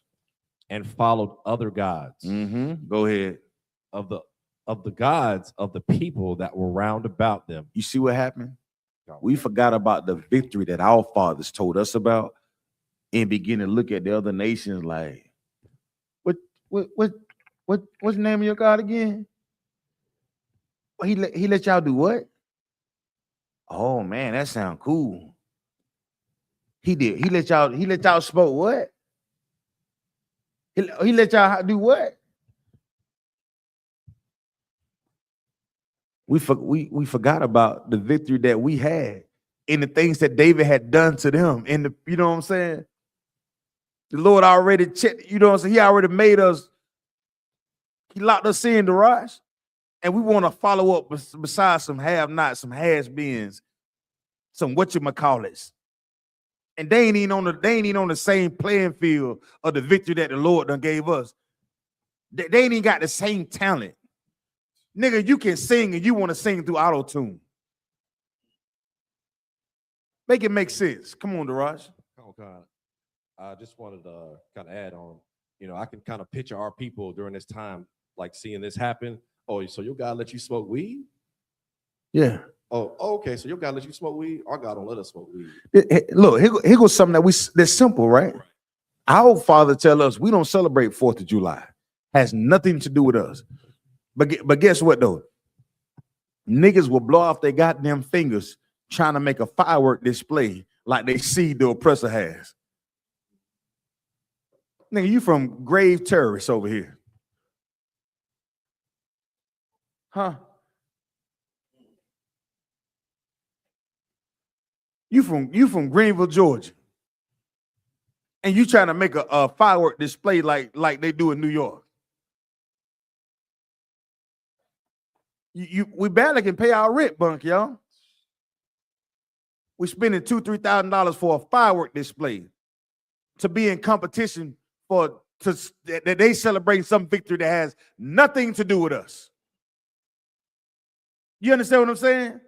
And followed other gods. Go ahead. Of the gods of the people that were round about them. You see what happened? We forgot about the victory that our fathers told us about and begin to look at the other nations like, what's the name of your God again? Well, he let y'all do what? Oh man, that sound cool. He did. He let y'all smoke what? He let y'all do what? We forgot about the victory that we had and the things that David had done to them. And you know what I'm saying? The Lord already checked, you know what I'm saying? He already made us, he locked us in the rush. And we want to follow up besides some have-nots, some has-beens, some whatchamacallits. And they ain't even on the same playing field of the victory that the Lord done gave us. They ain't even got the same talent. Nigga, you can sing and you want to sing through auto-tune. Make it make sense. Come on, Daraj. Oh, God. I just wanted to kind of add on, I can kind of picture our people during this time, like seeing this happen. Oh, so your God let you smoke weed? Yeah. Oh, okay. So your God let you smoke weed? Our God don't let us smoke weed. Look, here goes something that's simple, right? Our Father tell us we don't celebrate 4th of July. Has nothing to do with us. But guess what though? Niggas will blow off their goddamn fingers trying to make a firework display like they see the oppressor has. Nigga, you from grave terrorists over here. Huh? You from Greenville, Georgia. And you trying to make a firework display like they do in New York. We barely can pay our rent, bunk, y'all. We're spending $2,000-3,000 for a firework display to be in competition that they celebrate some victory that has nothing to do with us. You understand what I'm saying?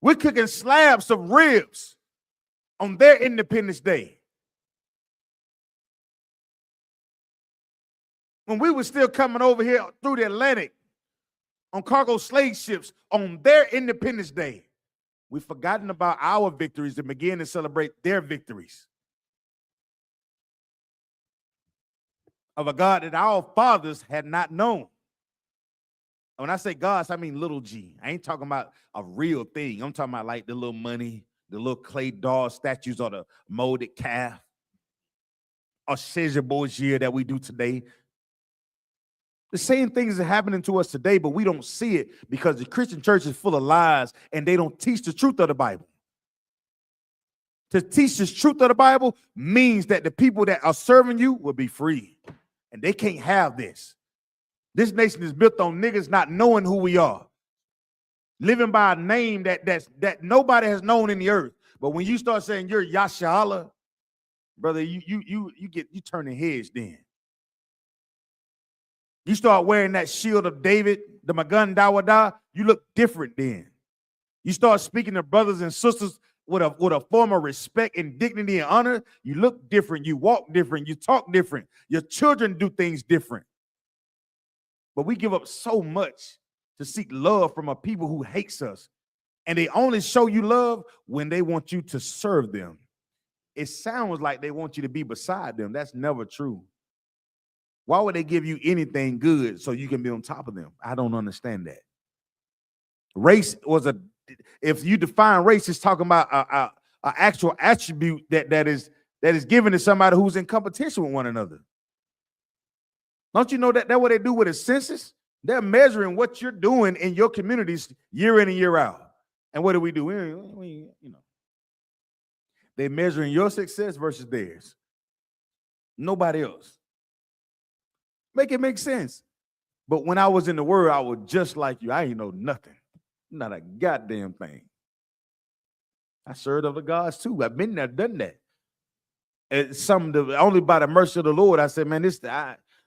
We're cooking slabs of ribs on their Independence Day. When we were still coming over here through the Atlantic on cargo slave ships on their Independence Day, we've forgotten about our victories and began to celebrate their victories. Of a God that our fathers had not known. When I say gods, I mean little g. I ain't talking about a real thing. I'm talking about like the little money, the little clay doll statues or the molded calf or Caesar Borgia that we do today. The same things are happening to us today, but we don't see it because the Christian church is full of lies and they don't teach the truth of the Bible. To teach the truth of the Bible means that the people that are serving you will be free. And they can't have this. This nation is built on niggas not knowing who we are. Living by a name that nobody has known in the earth. But when you start saying you're YAHANNA, brother, you turning heads then. You start wearing that shield of David, the Magun Dawada, you look different then. You start speaking to brothers and sisters with a form of respect and dignity and honor, you look different, you walk different, you talk different, your children do things different. But we give up so much to seek love from a people who hates us. And they only show you love when they want you to serve them. It sounds like they want you to be beside them. That's never true. Why would they give you anything good so you can be on top of them? I don't understand that. Race was if you define race, it's talking about an actual attribute that is given to somebody who's in competition with one another. Don't you know that's what they do with a census? They're measuring what you're doing in your communities year in and year out. And what do? They're measuring your success versus theirs. Nobody else. Make it make sense. But when I was in the world, I was just like you. I ain't know nothing. Not a goddamn thing. I served other gods too. I've been there, done that. And only by the mercy of the Lord, I said, man,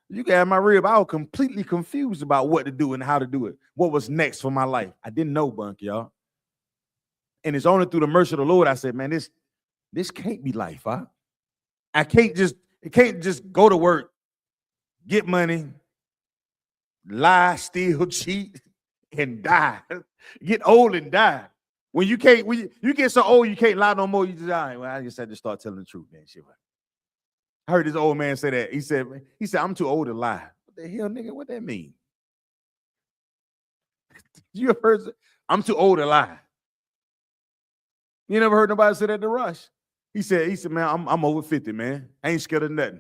you can have my rib. I was completely confused about what to do and how to do it. What was next for my life? I didn't know, bunk, y'all. And it's only through the mercy of the Lord I said, man, this can't be life, huh? It can't just go to work, get money, lie, steal, cheat, and die. Get old and die. When you get so old you can't lie no more, you just die. Well, I just had to start telling the truth, man. Shit. I heard this old man say that. He said, I'm too old to lie. What the hell, nigga? What that mean? You ever heard? I'm too old to lie. You never heard nobody say that to Rush? He said, man, I'm over 50, man. I ain't scared of nothing.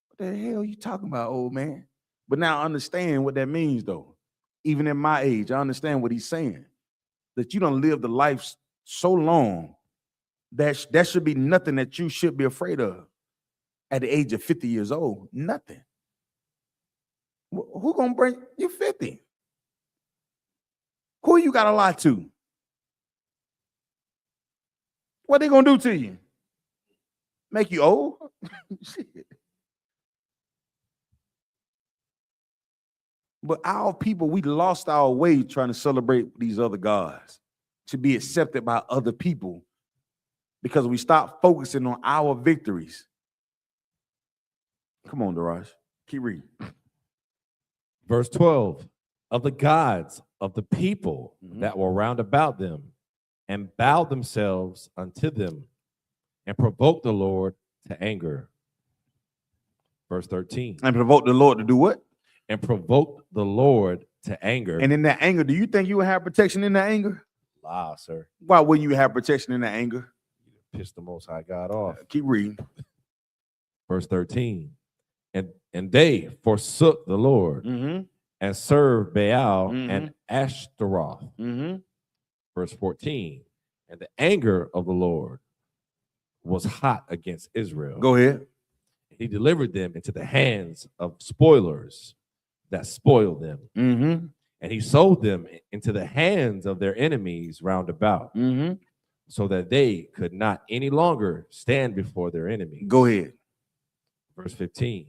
What the hell you talking about, old man? But now I understand what that means, though. Even at my age, I understand what he's saying. That you don't live the life so long that should be nothing that you should be afraid of at the age of 50 years old. Nothing. Who gonna bring you 50? Who you gotta lie to? What they gonna do to you? Make you old? Shit. But our people, we lost our way trying to celebrate these other gods, to be accepted by other people, because we stopped focusing on our victories. Come on, Daraj. Keep reading. Verse 12, of the gods of the people that were round about them, and bowed themselves unto them, and provoked the Lord to anger. Verse 13. And provoked the Lord to do what? And provoked the Lord to anger. And in that anger, do you think you will have protection in that anger? Lie, sir. Why wouldn't you have protection in that anger? You piss the Most High God off. Keep reading. Verse 13. And they forsook the Lord and served Baal and Ashtaroth. Verse 14. And the anger of the Lord was hot against Israel. Go ahead. He delivered them into the hands of spoilers that spoiled them. Mm-hmm. And he sold them into the hands of their enemies round about, Mm-hmm. so that they could not any longer stand before their enemies. Go ahead. Verse 15.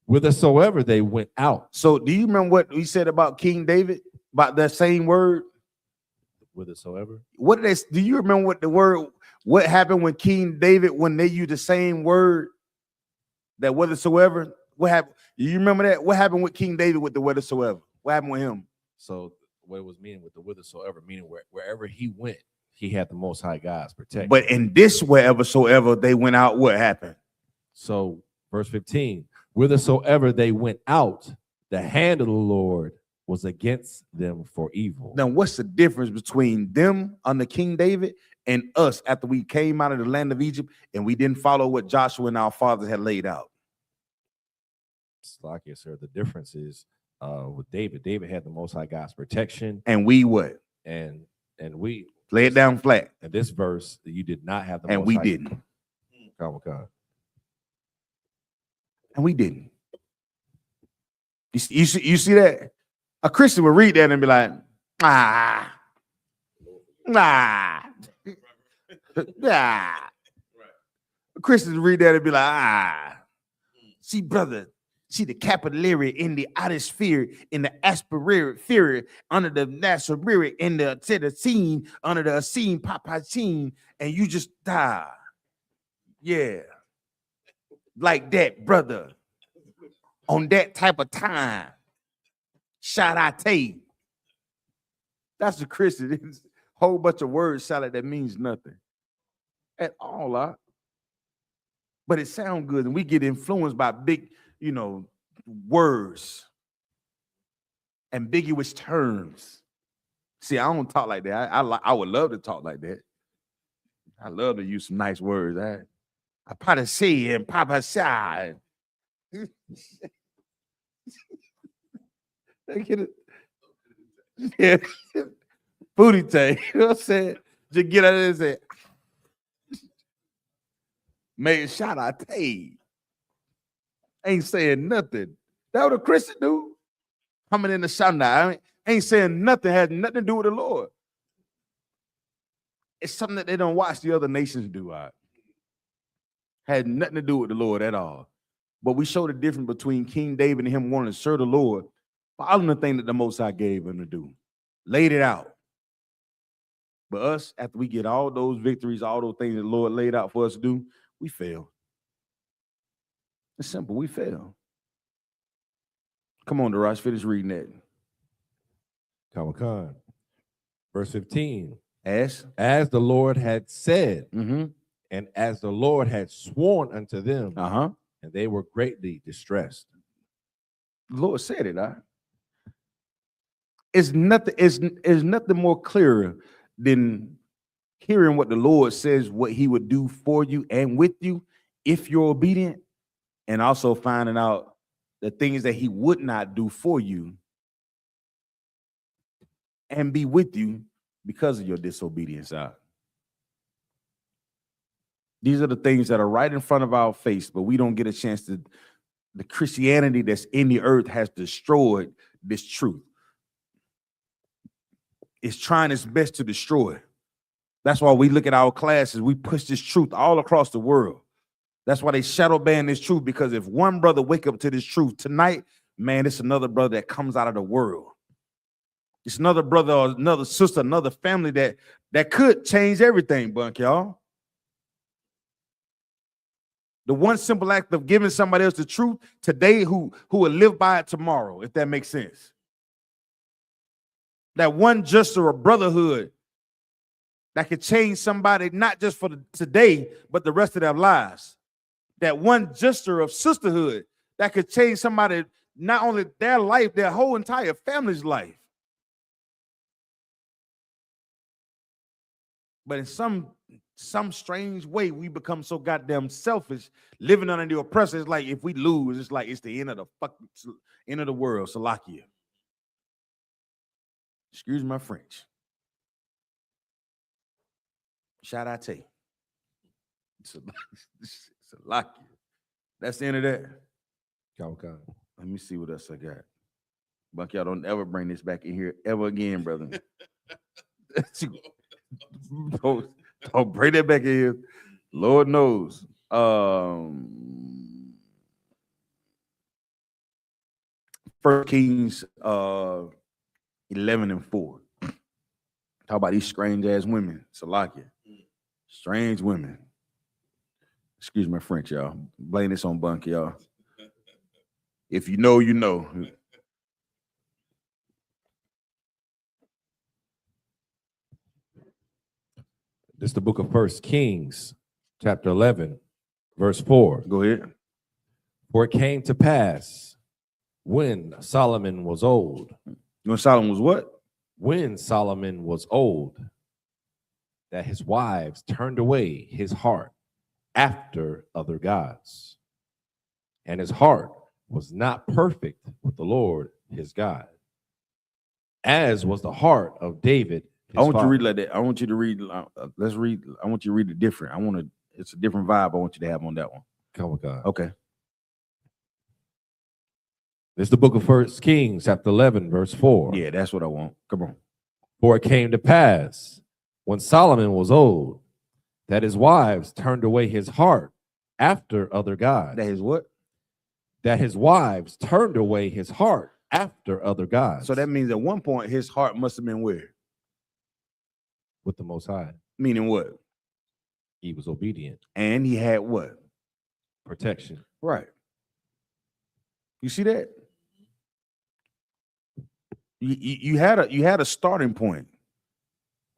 Whithersoever they went out. So do you remember what we said about King David? About that same word? Whithersoever. What did do you remember what happened when King David, when they used the same word, that whithersoever? What happened? You remember that? What happened with King David with the whithersoever? What happened with him? So what it was meaning with the whithersoever, meaning wherever he went, he had the Most High God's protection. But in this whereversoever they went out, what happened? So verse 15, whithersoever they went out, the hand of the Lord was against them for evil. Now, what's the difference between them under King David and us after we came out of the land of Egypt and we didn't follow what Joshua and our fathers had laid out? It's like you, sir. The difference is with David. David had the Most High God's protection, And we what? and we Lay it down flat. in this verse, you did not have the And Most we High. didn't. Come. And we didn't. You see that? A Christian would read that and be like, nah. A Christian would read that and be like, See, brother, see the capillary in the ionosphere, in the aspiratory, under the nasoric, in the tedacine, under the acine, papacine, and you just die. Yeah. Like that, brother. On that type of time. Shout out to you. That's the Christian. It's a whole bunch of words salad that means nothing at all. But it sounds good, and we get influenced by big, words, ambiguous terms. See, I don't talk like that. I would love to talk like that. I love to use some nice words. I probably say and Papa side. Get it? Yeah. Booty tank. You know what I'm saying? Just get out of there and say, man, shout out to you. Ain't saying nothing. That what a Christian do? Coming in the Shanda. Ain't saying nothing, has nothing to do with the Lord. It's something that they don't watch the other nations do. Had nothing to do with the Lord at all. But we show the difference between King David and him wanting to serve the Lord, following the thing that the Most High gave him to do. Laid it out. But us, after we get all those victories, all those things that the Lord laid out for us to do, we fail. It's simple. We fail. Come on, Darash, finish reading that. Come. Verse 15. As the Lord had said, mm-hmm. and as the Lord had sworn unto them, and they were greatly distressed. The Lord said it. It's nothing more clearer than hearing what the Lord says, what he would do for you and with you if you're obedient, and also finding out the things that he would not do for you and be with you because of your disobedience. These are the things that are right in front of our face, but we don't get a chance to. The Christianity that's in the earth has destroyed this truth. It's trying its best to destroy. That's why we look at our classes. We push this truth all across the world. That's why they shadow ban this truth, because if one brother wake up to this truth tonight, man, it's another brother that comes out of the world. It's another brother or another sister, another family that could change everything, Bunk, y'all. The one simple act of giving somebody else the truth today who will live by it tomorrow, if that makes sense. That one gesture of brotherhood that could change somebody, not just for today, but the rest of their lives. That one gesture of sisterhood that could change somebody, not only their life, their whole entire family's life. But in some strange way, we become so goddamn selfish, living under the oppressor. It's like if we lose, it's like it's the end of the world. Salakia. Excuse my French. Shout out to you. Salakia. That's the end of that. Okay. Let me see what else I got. Buck, y'all don't ever bring this back in here ever again, brother. don't bring that back in here. Lord knows. 1 Kings 11:4. Talk about these strange ass women. Salakia. Strange women. Excuse my French, y'all. Blame this on Bunk, y'all. If you know, you know. This is the book of 1 Kings, chapter 11, verse 4. Go ahead. For it came to pass when Solomon was old. When Solomon was what? When Solomon was old, that his wives turned away his heart after other gods. And his heart was not perfect with the Lord his God, as was the heart of David. I want you to read like that. I want you to read. Let's read. I want you to read it different. It's a different vibe I want you to have on that one. Come on, God. Okay. This is the book of 1 Kings, chapter 11, verse 4. Yeah, that's what I want. Come on. For it came to pass when Solomon was old, that his wives turned away his heart after other gods. That is what? That his wives turned away his heart after other gods. So that means at one point his heart must have been where? With the Most High. Meaning what? He was obedient. And he had what? Protection. Right. You see that? You had a starting point.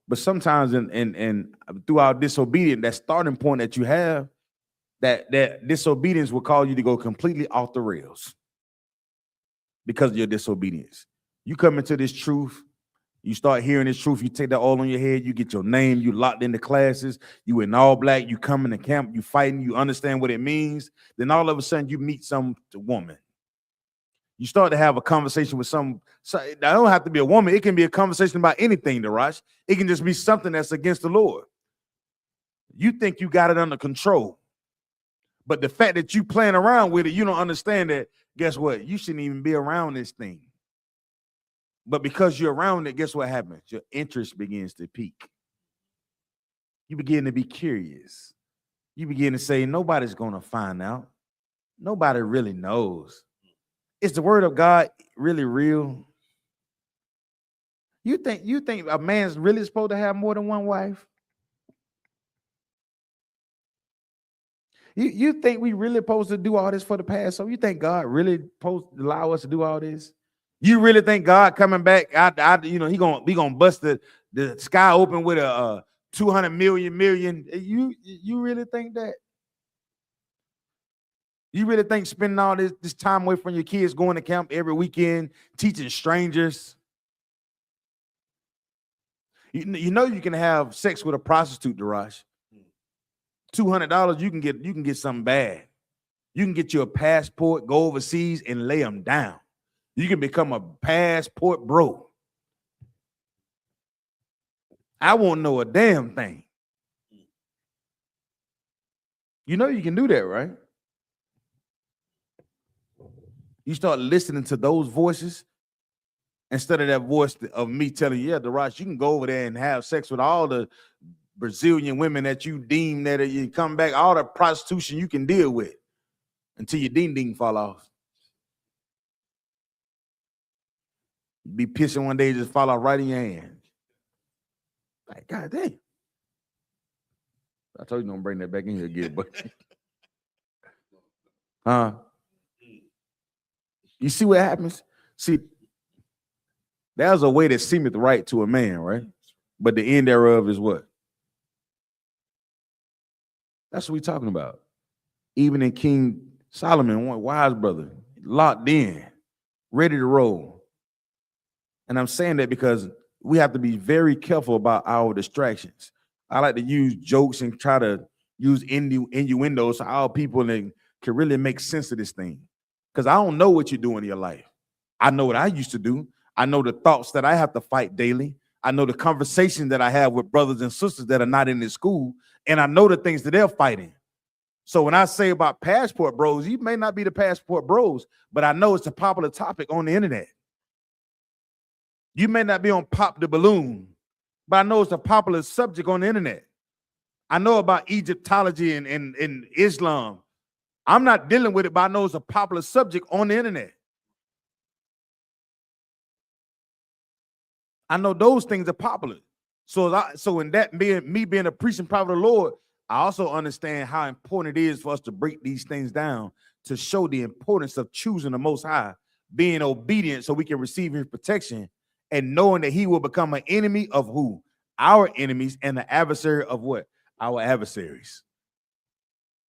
But sometimes in through our disobedience, that starting point that you have, that disobedience will cause you to go completely off the rails because of your disobedience. You come into this truth, you start hearing this truth, you take that all on your head, you get your name, you locked into classes, you in all black, you come in the camp, you fighting, you understand what it means. Then all of a sudden you meet some woman. You start to have a conversation with some, that don't have to be a woman. It can be a conversation about anything, Darash. It can just be something that's against the Lord. You think you got it under control. But the fact that you playing around with it, you don't understand that, guess what? You shouldn't even be around this thing. But because you're around it, guess what happens? Your interest begins to peak. You begin to be curious. You begin to say, nobody's going to find out. Nobody really knows. Is the word of God really real? You think a man's really supposed to have more than one wife? You think we really supposed to do all this for the past? So you think God really supposed to allow us to do all this? You really think God coming back? He gonna bust the sky open with a 200 million? You really think that? You really think spending all this time away from your kids, going to camp every weekend, teaching strangers? You know you can have sex with a prostitute, Darash. $200, you can get something bad. You can get you a passport, go overseas, and lay them down. You can become a passport bro. I won't know a damn thing. You know you can do that, right? You start listening to those voices instead of that voice of me telling you, yeah, Darash, you can go over there and have sex with all the Brazilian women that you deem that you come back, all the prostitution you can deal with until your ding fall off. You be pissing one day, just fall off right in your hand. Like, God damn. I told you don't bring that back in here again, but you see what happens? See, there's a way that seemeth right to a man, right? But the end thereof is what? That's what we're talking about. Even in King Solomon, one wise brother, locked in, ready to roll. And I'm saying that because we have to be very careful about our distractions. I like to use jokes and try to use innuendos so our people can really make sense of this thing. Because I don't know what you're doing in your life. I know what I used to do. I know the thoughts that I have to fight daily. I know the conversation that I have with brothers and sisters that are not in this school. And I know the things that they're fighting. So when I say about passport bros, you may not be the passport bros, but I know it's a popular topic on the internet. You may not be on Pop the Balloon, but I know it's a popular subject on the internet. I know about Egyptology and Islam. I'm not dealing with it, but I know it's a popular subject on the internet. I know those things are popular. So in that being a preaching prophet of the Lord, I also understand how important it is for us to break these things down to show the importance of choosing the Most High, being obedient so we can receive his protection, and knowing that he will become an enemy of who? Our enemies, and the adversary of what? Our adversaries.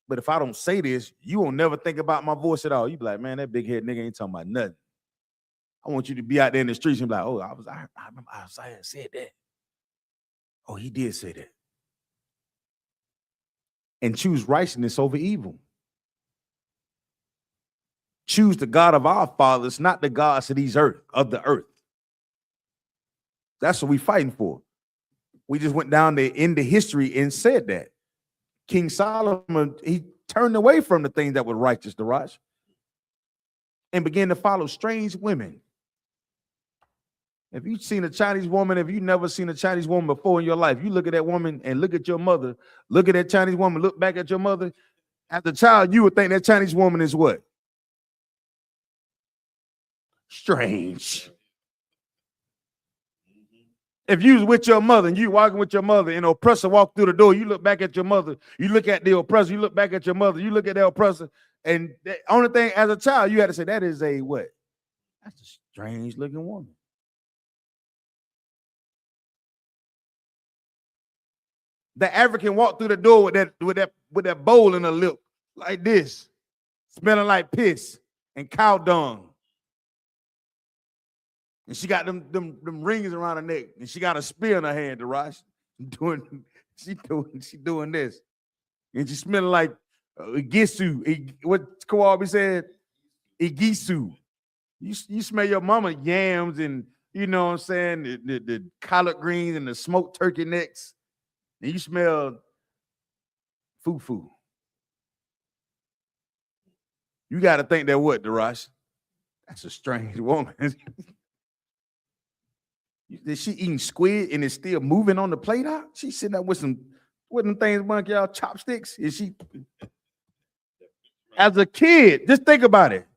But if I don't say this, you won't never think about my voice at all. You be like, man, that big head nigga ain't talking about nothing. I want you to be out there in the streets and be like, oh, I remember Isaiah said that. Oh, he did say that. And choose righteousness over evil. Choose the God of our fathers, not the gods of the earth. That's what we're fighting for. We just went down there into history and said that. King Solomon, he turned away from the things that were righteous, Daraj, and began to follow strange women. If you've seen a Chinese woman, if you've never seen a Chinese woman before in your life, you look at that woman and look at your mother, look at that Chinese woman, look back at your mother. As a child, you would think that Chinese woman is what? Strange. If you was with your mother and you walking with your mother and the oppressor walked through the door, you look back at your mother, you look at the oppressor, you look back at your mother, you look at the oppressor, and the only thing as a child, you had to say, that is a what? That's a strange looking woman. The African walked through the door with that bowl in her lip, like this, smelling like piss and cow dung. And she got them rings around her neck, and she got a spear in her hand, Daraj. She doing this. And she smelling like Igisu. What Kawabi said? Igisu. You smell your mama yams and, you know what I'm saying, the collard greens and the smoked turkey necks. And you smell fufu. You got to think that what, Daraj? That's a strange woman. Is she eating squid and is still moving on the plate out? She's sitting up with them things, monkey, y'all, chopsticks. Is she? As a kid, just think about it.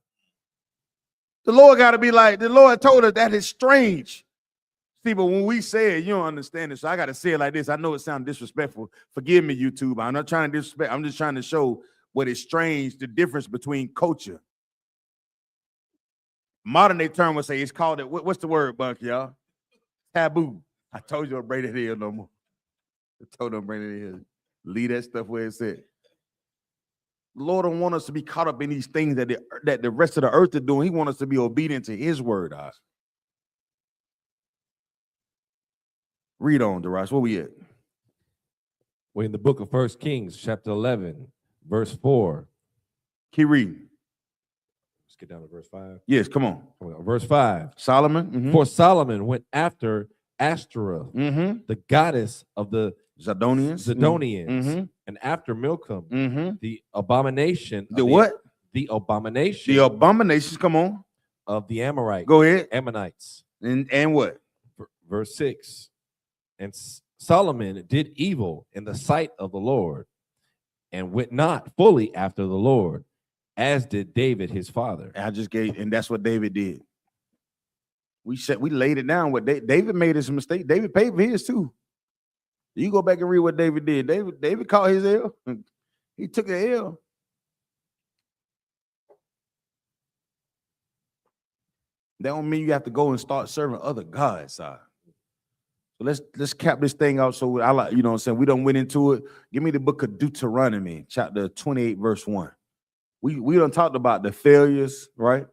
The Lord got to be like, the Lord told us that is strange. See, but when we say it, you don't understand it. So I got to say it like this. I know it sounds disrespectful. Forgive me, YouTube. I'm not trying to disrespect. I'm just trying to show what is strange, the difference between culture. Modern day term would say it's called it. What's the word, Buck, y'all? Taboo. I told you I'll bring it here no more. I told them bring it here. Leave that stuff where it's at. The Lord don't want us to be caught up in these things that the rest of the earth are doing. He wants us to be obedient to his word. Read on, Daraj. Where we at? We're in the book of 1 Kings, chapter 11, verse 4. Keep reading. Let's get down to verse 5. Yes, come on. Verse 5. Solomon. Mm-hmm. For Solomon went after Ashtoreth, the goddess of the Zidonians, and after Milcom, the abomination. The what? The abomination. The abominations, come on. Of the Amorites. Go ahead. Ammonites. And what? Verse 6. And Solomon did evil in the sight of the Lord and went not fully after the Lord, as did David his father. And that's what David did. We laid it down. What David made his mistake. David paid for his too. You go back and read what David did. David caught his L. He took the L. That don't mean you have to go and start serving other gods, sir. So let's cap this thing out. So I like, you know what I'm saying? We don't went into it. Give me the book of Deuteronomy, chapter 28, verse 1. We done talked about the failures, right?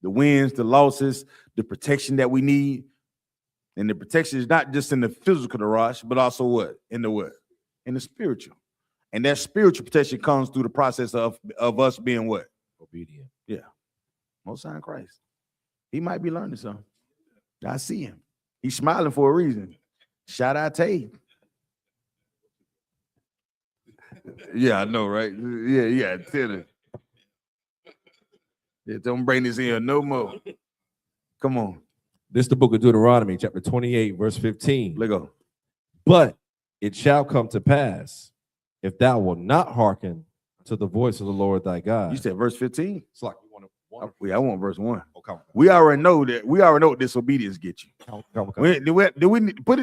The wins, the losses, the protection that we need. And the protection is not just in the physical, Daraj, but also what? In the what? In the spiritual. And that spiritual protection comes through the process of us being what? Obedient. Yeah. Most High in Christ. He might be learning something. I see him. He's smiling for a reason. Shout out Tay. Yeah, I know, right? Yeah, tell her. Yeah, don't bring this in no more. Come on, This is the book of Deuteronomy, chapter 28, verse 15. let go. But it shall come to pass, if thou wilt not hearken to the voice of the Lord thy God. You said verse 15? It's like you want to. Yeah, I want verse 1. Oh, come on. We already know that. We already know what disobedience gets you. Come on. Do we need- put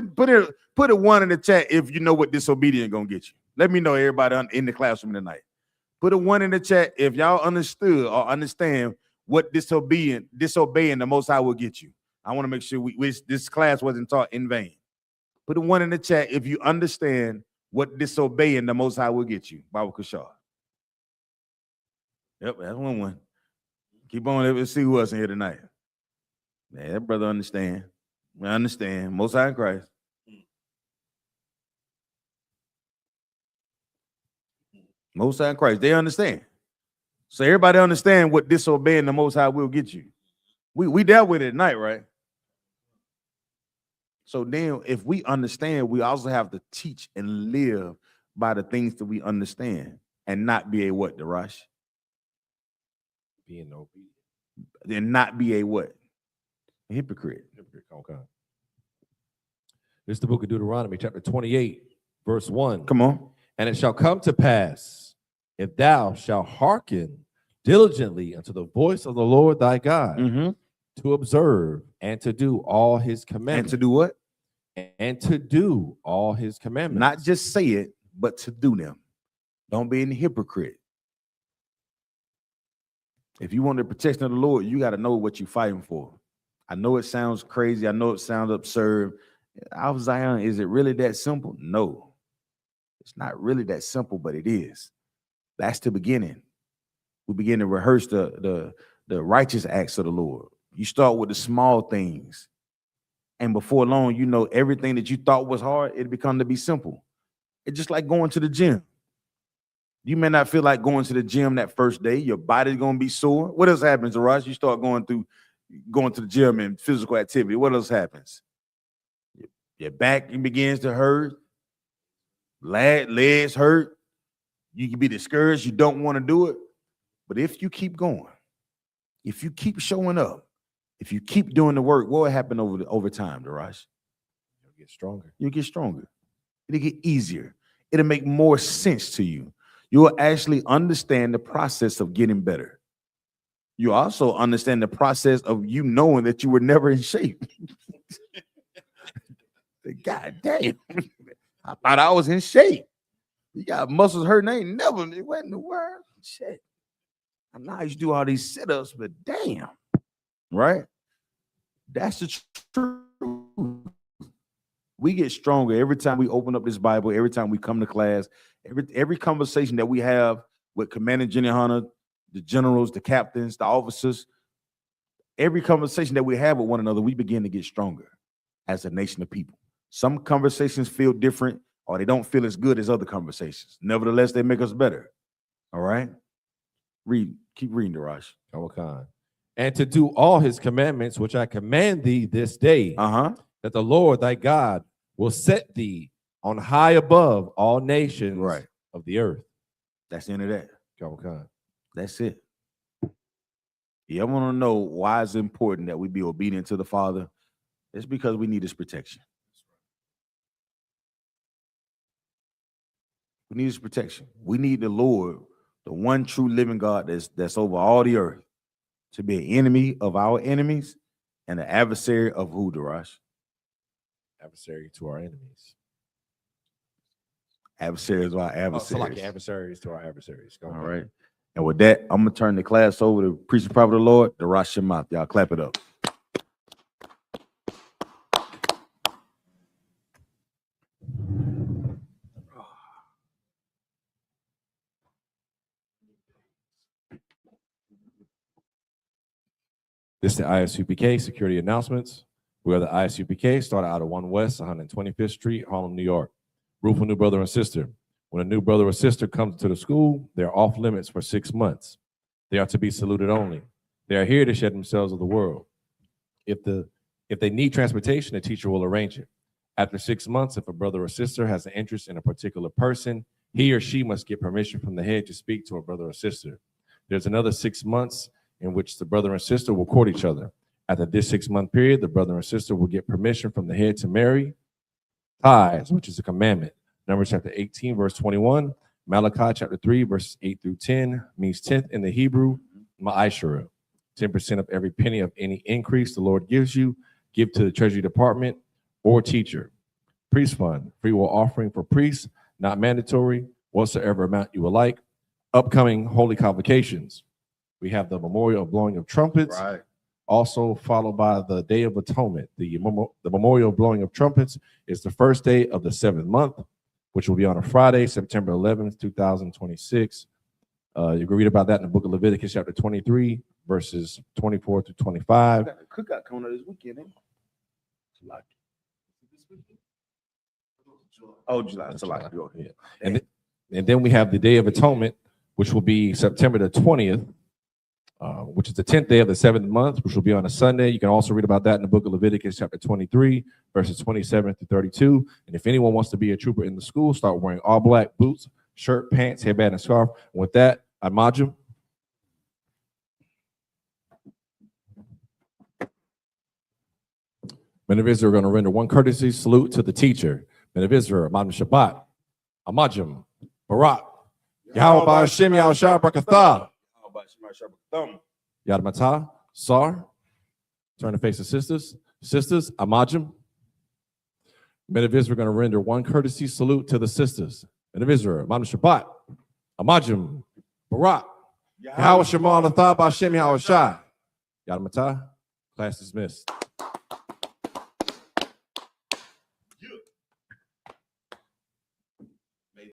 a 1 in the chat if you know what disobedience gonna get you? Let me know, everybody in the classroom tonight. Put a 1 in the chat if y'all understood or understand what disobeying the Most High will get you. I want to make sure this class wasn't taught in vain. Put a 1 in the chat if you understand what disobeying the Most High will get you. Bible Kashar. Yep, that's 1. Keep on. Let's see who else in here tonight. Man, that brother understand. I understand. Most High in Christ. Most High in Christ. They understand. So everybody understand what disobeying the Most High will get you. We dealt with it tonight, right? So then if we understand, we also have to teach and live by the things that we understand and not be a what, Darash? Being obedient. And not be a what? A hypocrite. Okay. This is the book of Deuteronomy, chapter 28, verse 1. Come on. And it shall come to pass, if thou shalt hearken diligently unto the voice of the Lord thy God, to observe and to do all his commandments. And to do what? And to do all his commandments. Not just say it, but to do them. Don't be a hypocrite. If you want the protection of the Lord, you got to know what you're fighting for. I know it sounds crazy. I know it sounds absurd. Out Zion, is it really that simple? No. It's not really that simple, but it is. That's the beginning. We begin to rehearse the righteous acts of the Lord. You start with the small things. And before long, you know, everything that you thought was hard, it becomes to be simple. It's just like going to the gym. You may not feel like going to the gym that first day. Your body's going to be sore. What else happens, Arash? You start going to the gym and physical activity. What else happens? Your back begins to hurt. Legs hurt. You can be discouraged. You don't want to do it. But if you keep going, if you keep showing up, if you keep doing the work, what will happen over time, Darash? You'll get stronger. You'll get stronger. It'll get easier. It'll make more sense to you. You will actually understand the process of getting better. You also understand the process of you knowing that you were never in shape. God damn. I thought I was in shape. You got muscles hurting. I ain't never. What in the world? Shit. I know I used to do all these sit-ups, but damn. Right? That's the truth. We get stronger every time we open up this Bible, every time we come to class, every conversation that we have with Commander YAHANNA, the generals, the captains, the officers, every conversation that we have with one another, we begin to get stronger as a nation of people. Some conversations feel different or they don't feel as good as other conversations. Nevertheless, they make us better. All right? Keep reading, Darash. And to do all his commandments, which I command thee this day, that the Lord thy God will set thee on high above all nations of the earth. That's the end of that. That's it. You ever want to know why it's important that we be obedient to the Father? It's because we need his protection. We need his protection. We need the Lord, the one true living God that's over all the earth, to be an enemy of our enemies and an adversary of who, Darash? Adversary to our enemies. Adversaries to our adversaries. So like adversaries to our adversaries. All right. And with that, I'm going to turn the class over to Preacher Prophet of the Lord, Darash Shemath. Y'all clap it up. This is the I.S.U.P.K. security announcements. We are the I.S.U.P.K. started out of 1 West 125th Street, Harlem, New York. Rule for new brother and sister. When a new brother or sister comes to the school, they're off limits for 6 months. They are to be saluted only. They are here to shed themselves of the world. If they need transportation, the teacher will arrange it. After 6 months, if a brother or sister has an interest in a particular person, he or she must get permission from the head to speak to a brother or sister. There's another 6 months in which the brother and sister will court each other. After this 6-month period, the brother and sister will get permission from the head to marry. Tithes, which is a commandment. Numbers chapter 18, verse 21. Malachi chapter 3, verses 8 through 10 means 10th in the Hebrew, ma'ashara. 10% of every penny of any increase the Lord gives you, give to the treasury department or teacher. Priest fund, free will offering for priests, not mandatory, whatsoever amount you would like. Upcoming holy convocations. We have the memorial of blowing of trumpets, Right. also followed by the Day of Atonement. The memorial blowing of trumpets is the first day of the 7th month, which will be on a Friday, September 11th, 2026. You can read about that in the book of Leviticus, chapter 23, verses 24 to 25. Got a cookout coming up this weekend, ain't it? Oh, July. It's July. Yeah. And then we have the Day of Atonement, which will be September the 20th, which is the 10th day of the 7th month, which will be on a Sunday. You can also read about that in the book of Leviticus, chapter 23, verses 27 to 32. And if anyone wants to be a trooper in the school, start wearing all black boots, shirt, pants, headband, and scarf. And with that, Imajim. Men of Israel are going to render one courtesy salute to the teacher. Men of Israel, Imajim Shabbat, Imajim, Barak, Yahweh Ba'ashem, Yahweh Shah, Barakatah. Yad Matah, Sar. Turn to face the sisters. Sisters, Imajim. Men of Israel are going to render one courtesy salute to the sisters. Men of Israel, Imajim Shabbat, Imajim, Barak, Yahweh Shema, Lathah, Ba'ashem, Yahweh Shah. Yad Matah, class dismissed.